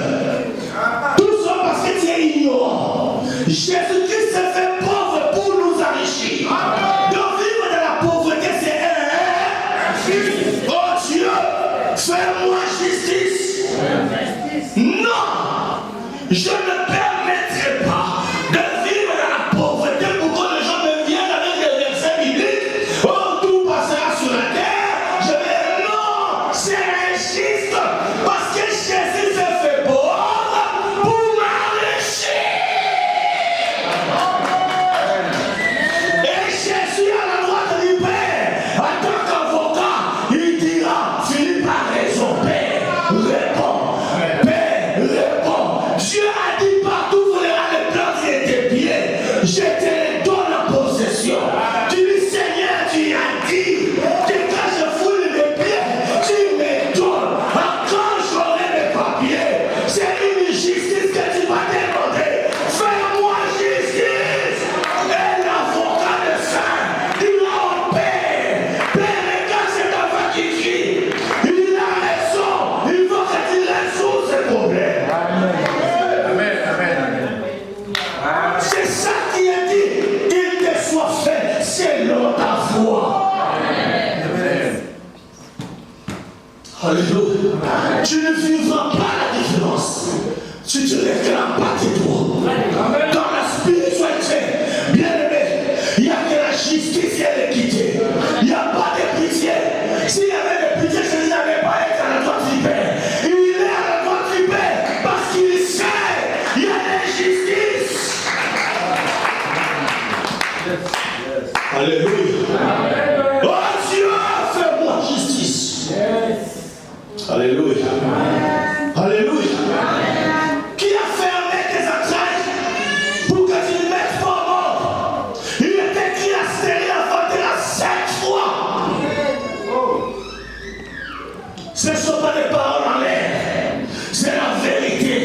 Tout ça parce que tu es ignorant. Jésus-Christ s'est fait pauvre pour nous enrichir. Donc vivre dans la pauvreté, c'est un. Oh Dieu, fais-moi justice. Non, je ne permettrai pas de vivre dans la pauvreté pour que les gens me viennent avec des versets bibliques. Oh, tout passera sur la terre. Je vais dire non, c'est injuste parce que Jésus s'est fait pauvre pour m'enrichir. Et Jésus à la droite du Père, en tant qu'avocat, il dira, Philippe a raison, Père, réponds. Père, réponds. Dieu a dit partout, vous verrez les plantes et tes pieds. Je te les donne en possession. Tu dis, Seigneur, tu as dit que quand je fouille mes pieds, tu me donnes. Quand j'aurai mes papiers, c'est une justice que tu vas demander. Fais-moi justice. Et l'avocat de saint dira au Père, Père, regarde cet enfant qui crie. Il a raison. Il faut que tu résous ce problème. C'est ça qui est dit, qu'il te soit fait selon ta foi. Alléluia. Tu ne vivras pas la différence si tu ne réclames pas tes droits. Dans la spiritualité, bien aimé, il n'y a que la justice et l'équité. Il n'y a pas de pitié. S'il y avait de pitié, Jésus n'avait pas été à la droite du Père. Il est à la droite du Père parce qu'il sait il y a l'injustice. Alléluia. Oh Dieu, fais-moi justice. Alléluia. Alléluia. Qui a fermé tes entrailles pour que tu ne mettes pas mort? Il est écrit à Stérie avant de la 7 fois. Ce ne sont pas des paroles en l'air, c'est la vérité.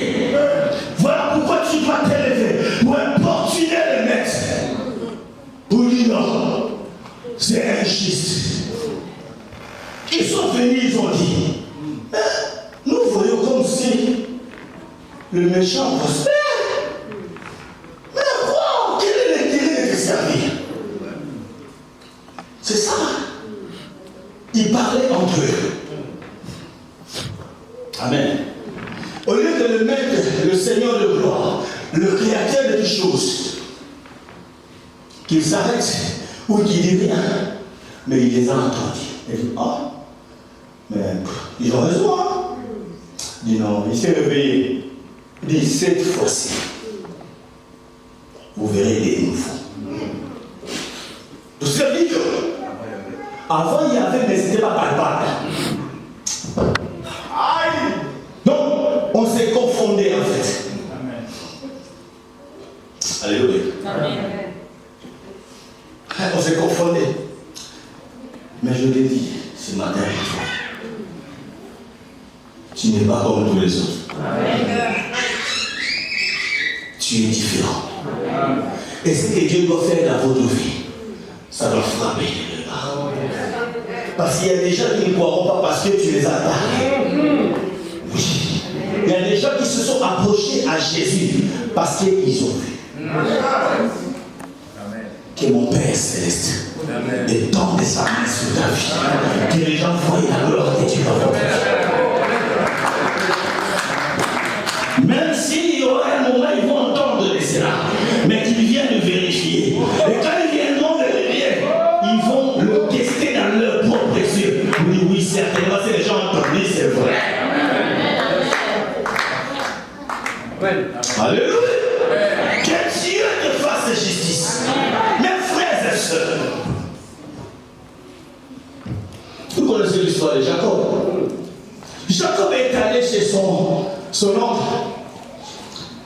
Voilà pourquoi tu dois t'élever pour importuner le maître. Pour dire non, c'est injuste. Ils sont venus, ils ont dit, nous voyons comme si le méchant prospère. Mais quoi? Quel est l'intérêt de te servir? C'est ça. Ils parlaient entre eux. Amen. Au lieu de le mettre, le Seigneur de gloire, le créateur de toutes choses, qu'il s'arrête ou qu'il dit rien, mais il les a entendus. Il dit, ah, mais ils ont raison, hein? Il dit non, il s'est réveillé. Il dit, cette fois-ci, vous verrez les nouveaux. Vous savez que avant il y avait, mais c'était pas palpable. Donc, on s'est confondé en fait. Alléluia. On s'est confondé. Mais je l'ai dit ce matin, tu n'es pas comme tous les autres. Tu es différent. Et ce que Dieu doit faire dans votre vie, ça doit frapper le bas. Parce qu'il y a des gens qui ne croiront pas parce que tu les as parlé. Oui. Il y a des gens qui se sont approchés à Jésus parce qu'ils ont vu. Que mon Père Céleste étende sa main sur ta vie. Que les gens voient la gloire que tu vas voir. oui, certainement, si les gens entendent, c'est vrai. Alléluia. Que Dieu te fasse justice. Mes frères et sœurs, vous connaissez l'histoire de Jacob. Jacob est allé chez son oncle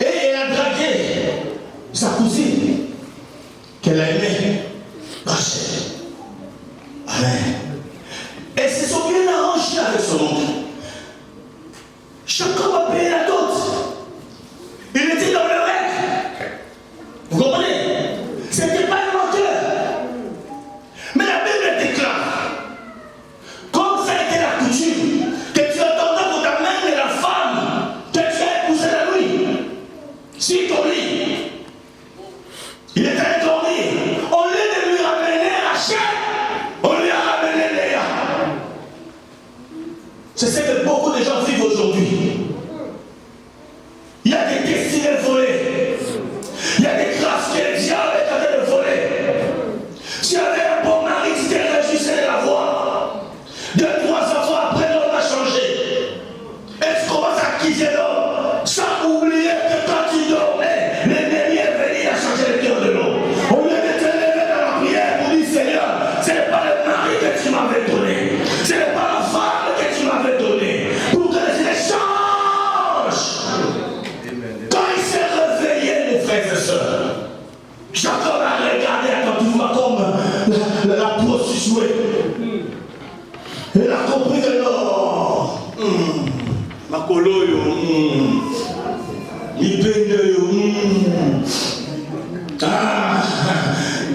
et il a dragué sa cousine qu'elle a aimée, Rachel. Amen. Et se sont bien arrangés avec son oncle. Jacob a payé la dot. Il était dans le règle. Vous comprenez? C'était pas le menteur. Mais la Bible déclare, comme ça a été la coutume, que tu attendais pour ta mère et la femme que tu as épousée la nuit sur ton lit. Il est allé dormir. Au lieu de lui ramener Rachel, on lui a ramené Léa. C'est ce que beaucoup de gens vivent aujourd'hui. Il y a des destinées volées. Il y a des grâces que le diable est en train de voler. Tu avais un bon mari, tu t'es réjouissé de l'avoir. 2-3 enfants après, l'homme a changé. Et tu commences à quitter l'homme sans oublier que quand tu dormais, l'ennemi est venu, il a changé le cœur de l'homme. Au lieu de te lever dans la prière pour dire Seigneur, ce n'est pas le mari que tu m'avais donné. Ce n'est pas la femme que tu m'avais donné. Pour que les change. Quand il s'est réveillé, mes frères et sœurs, Jacob a regardé attentivement comme la prostituée. Il a compris que non. Ma colo yo. Il baigne yo.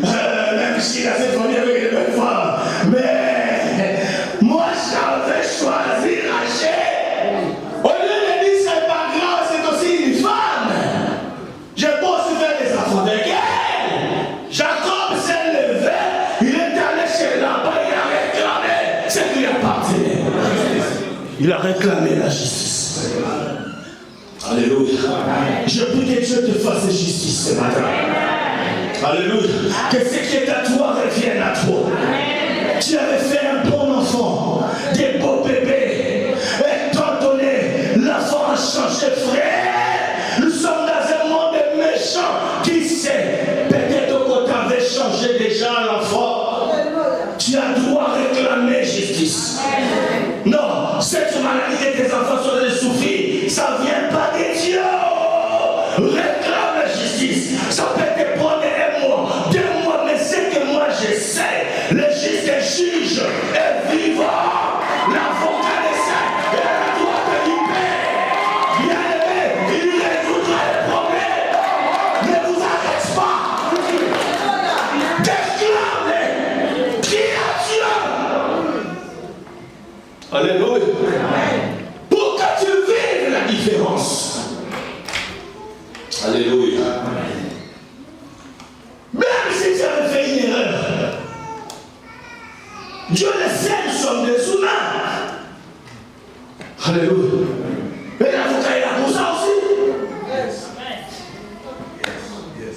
Même s'il a fait famille avec les belles femmes. Mais moi j'avais choisi Rachel. Au lieu de dire c'est pas grave, c'est aussi une femme. J'ai beau aussi faire des enfants avec elle. Jacob s'est levé, il est allé chez là-bas, il a réclamé ce qui lui appartenait. Il a réclamé la justice. Alléluia. Je prie que Dieu te fasse justice ce matin. Alléluia. Que ce qui est à toi revienne à toi. Tu avais fait un bon enfant, des beaux bébés. Étant donné, l'enfant a changé, frère. Nous sommes dans un monde méchant. Qui sait? Peut-être que tu avais changé déjà l'enfant. Tu as droit à réclamer justice. Non, cette maladie que tes enfants sont allés souffrir, ça ne vient pas de Dieu. Réclame la justice. Ça peut te prendre 1 mois, 2 mois, mais c'est que moi je sais. Le juste juge est vivant. L'avocat des saints, il a le droit de libérer. Bien aimé, il résoudra les problèmes. Ne vous arrête pas. Déclare-les. Crie à Dieu. Alléluia. Pour que tu vives la différence. Alléluia. Même si tu avais fait une erreur, Dieu le sait, nous sommes des humains. Alléluia. Mais l'avocat est là pour ça aussi.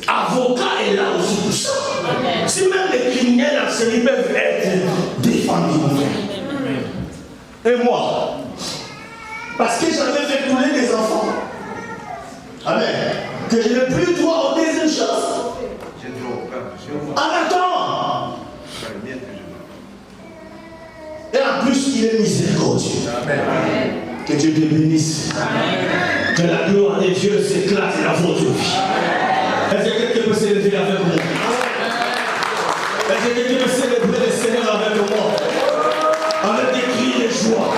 Avocat est là aussi pour ça. Si même les criminels en série peuvent être défendus. Et moi, parce que j'avais fait couler des enfants. Amen. Que je n'ai plus droit aux deuxième chance. En attendant. Et en plus, il est miséricordieux. Que Dieu te bénisse. Que la gloire de Dieu s'éclate dans votre vie. Est-ce que quelqu'un peut s'élever avec moi? Est-ce que quelqu'un peut célébrer le Seigneur avec moi? Avec des cris de joie.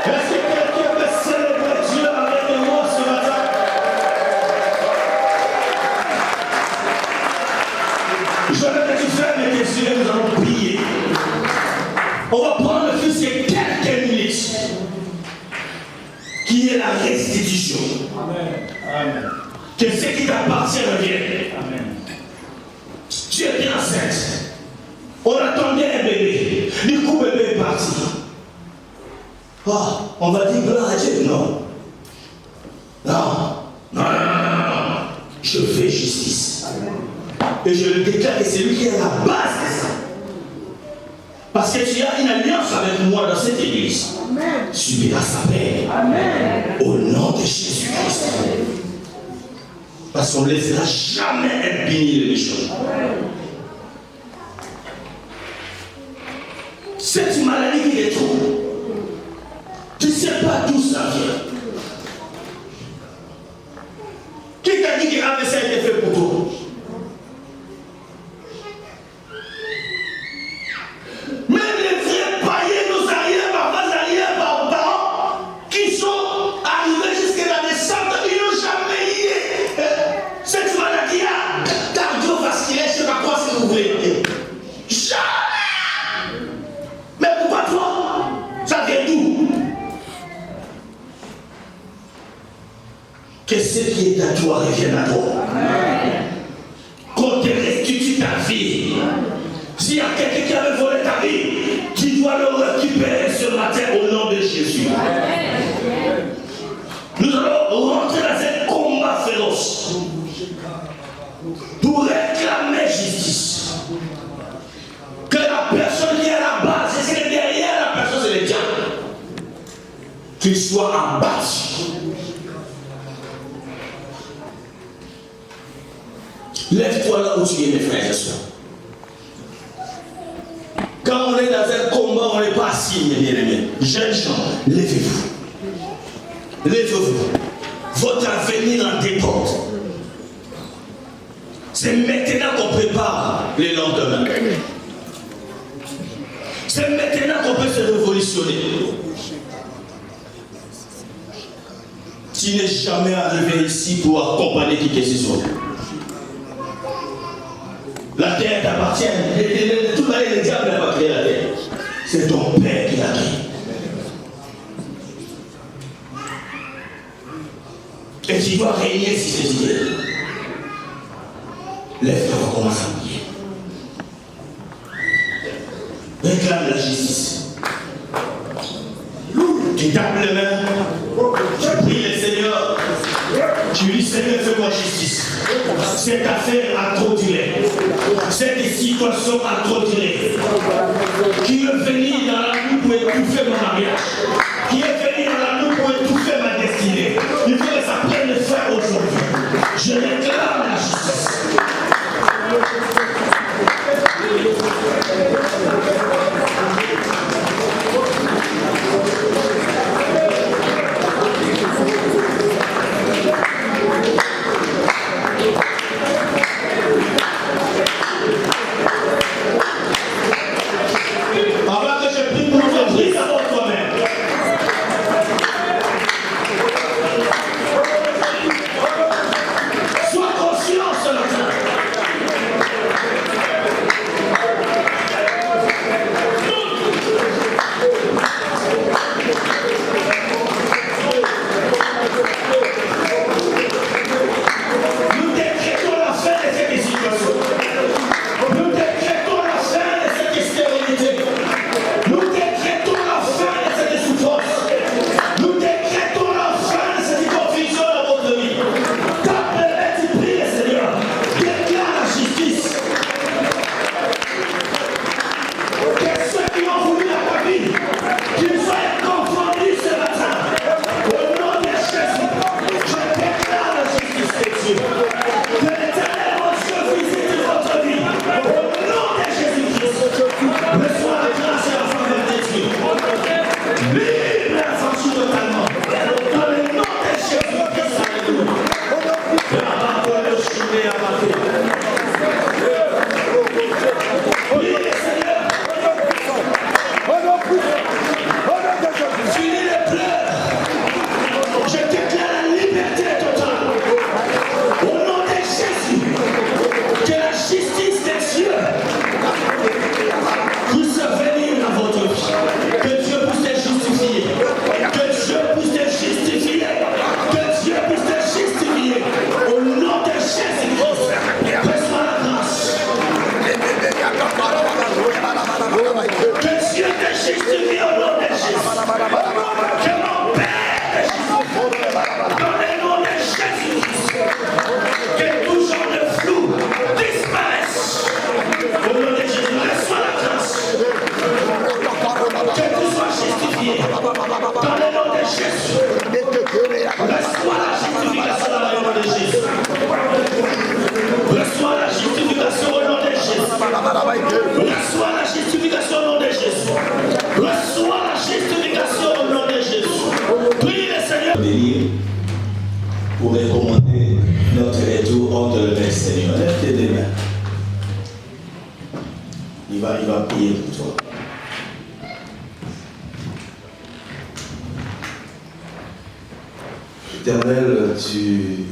Est-ce que quelqu'un peut célébrer Dieu avec moi ce matin? Je vais te faire mes yeux, nous allons prier. On va prendre le fils de quelques minutes, qui est la restitution. Amen. Que ce qui t'appartient revienne. Amen. Tu es bien enceinte. On attendait un bébé. Du coup, le bébé est parti. Oh, on va dire gloire à Dieu. Non. Non. Non, non, non, non. Je fais justice. Amen. Et je le déclare que c'est lui qui est à la base de ça. Parce que tu as une alliance avec moi dans cette église. Amen. Subira sa paix. Amen. Au nom de Jésus-Christ. Parce qu'on ne laissera jamais impuni les méchants. Cette maladie qui les trouve, tu ne sais pas d'où ça vient. Qui t'a dit que l'AVC a été fait pour toi? Même les vrais païens, nos arrière-parents, qui sont arrivés jusqu'à la descente, ils n'ont jamais eu cette maladie-là cardiovasculaire, je ne sais pas quoi si vous voulez. Jamais! Mais pourquoi toi? Ça vient d'où? Que ce qui est à toi revienne à toi. Qu'on te restitue ta vie. S'il y a quelqu'un qui avait volé ta vie, tu dois le récupérer ce matin au nom de Jésus. Nous allons rentrer dans un combat féroce pour réclamer justice. Que la personne qui est à la base, c'est ce que derrière la personne, c'est le diable, qu'il soit abattu. Lève-toi là où tu es, mes frères et sœurs. Quand on est dans un combat, on n'est pas assis, mes bien-aimés. Jeunes gens, levez-vous. Levez-vous. Votre avenir en dépend. C'est maintenant qu'on prépare les lendemains. C'est maintenant qu'on peut se révolutionner. Tu n'es jamais arrivé ici pour accompagner qui que ce soit. La terre t'appartient. Tout le diable n'a pas créé la terre. C'est ton Père qui l'a créé. Et tu dois régner sur ces idées. Lève-toi, on commence à prier. Réclame la justice. Tu tapes les mains. Tu pries le Seigneur. Tu dis Seigneur, fais-moi justice. Cette affaire a trop duré. Cette situation a trop duré. Qui est venu dans la nuit pour étouffer mon mariage. Qui est venu dans la nuit pour étouffer ma destinée. Il faut que ça prenne fin aujourd'hui. Je réclame la justice. Avant que je prie pour te prie d'abord toi-même. Sois conscient Dans le nom de Jésus. Reçois la justification dans le nom de Jésus. Reçois la justification au nom de Jésus. Reçois la justification au nom de Jésus. Reçois la justification au nom de Jésus. Prie le Seigneur. Pour recommander notre retour entre le Père Seigneur. Lève tes deux mains. Il va prier pour toi. Éternel, tu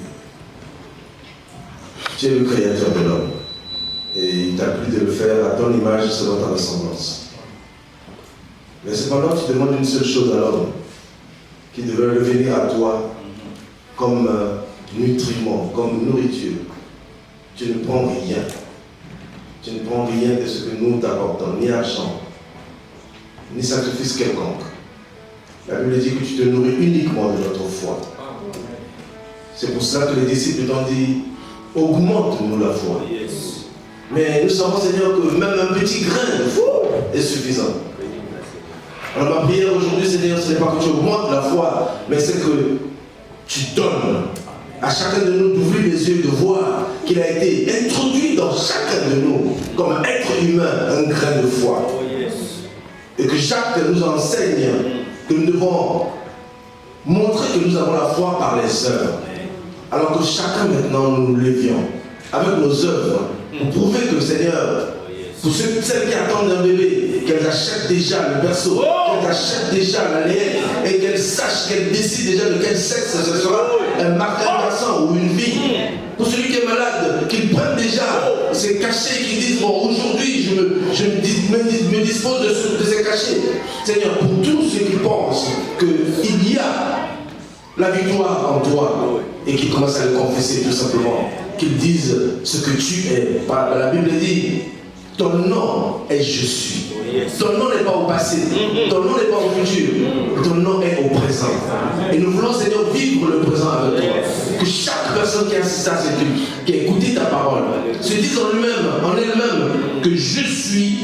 es le créateur de l'homme. Et il t'a plu de le faire à ton image selon ta ressemblance. Mais cependant, tu demandes une seule chose à l'homme, qui devrait revenir à toi comme nutriment, comme nourriture. Tu ne prends rien. Tu ne prends rien de ce que nous t'apportons, ni argent, ni sacrifice quelconque. La Bible dit que tu te nourris uniquement de notre foi. C'est pour cela que les disciples t'ont dit, augmente-nous la foi. Mais nous savons, Seigneur, que même un petit grain de foi est suffisant. Alors ma prière aujourd'hui, Seigneur, ce n'est pas que tu augmentes la foi, mais c'est que tu donnes à chacun de nous d'ouvrir les yeux et de voir qu'il a été introduit dans chacun de nous, comme un être humain, un grain de foi. Et que Jacques nous enseigne que nous devons montrer que nous avons la foi par les œuvres. Alors que chacun maintenant nous nous levions avec nos œuvres pour prouver que le Seigneur, pour celles qui attendent un bébé, qu'elles achètent déjà le berceau, qu'elles achètent déjà la laine et qu'elles sachent, qu'elles décident déjà de quel sexe ce sera, un garçon ou une fille. Pour celui qui est malade, qu'il prenne déjà ses cachets, qu'il dise, bon, aujourd'hui je me dispose de ces cachets. Seigneur, pour tous ceux qui pensent qu'il y a la victoire en toi et qui commencent à le confesser tout simplement, qu'ils disent ce que tu es. La Bible dit, ton nom est je suis. Ton nom n'est pas au passé, ton nom n'est pas au futur, ton nom est au présent. Et nous voulons, Seigneur, vivre le présent avec toi. Que chaque personne qui assiste à cette lutte, qui a écouté ta parole, se dise en elle-même que je suis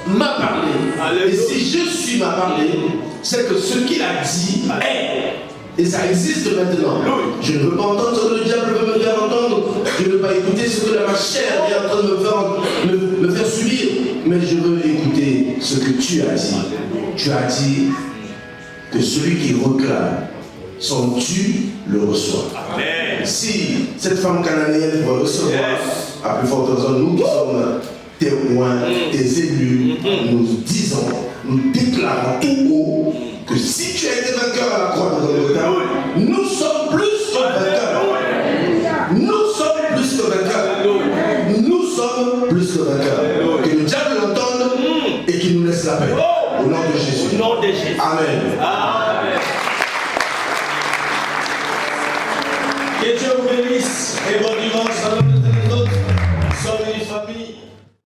m'a parlé. Et si je suis m'a parlé, c'est que ce qu'il a dit est. Et ça existe maintenant. Je ne veux pas entendre ce que le diable veut me faire entendre. Je ne veux pas écouter ce que ma chair est en train de me faire subir. Mais je veux écouter ce que tu as dit. Tu as dit que celui qui réclame son dû le reçoit. Amen. Si cette femme cananéenne va recevoir, à plus forte raison, nous qui sommes témoins, des élus, nous disons, nous déclarons tout haut que si tu as été vainqueur à la croix de Golgotha, nous sommes plus que vainqueurs. Nous sommes plus que vainqueurs. Nous sommes plus que vainqueurs. Que le diable l'entende et qu'il nous laisse la paix. Au nom de Jésus. Au nom de Jésus. Amen. Amen. Que Dieu vous bénisse et bon dimanche.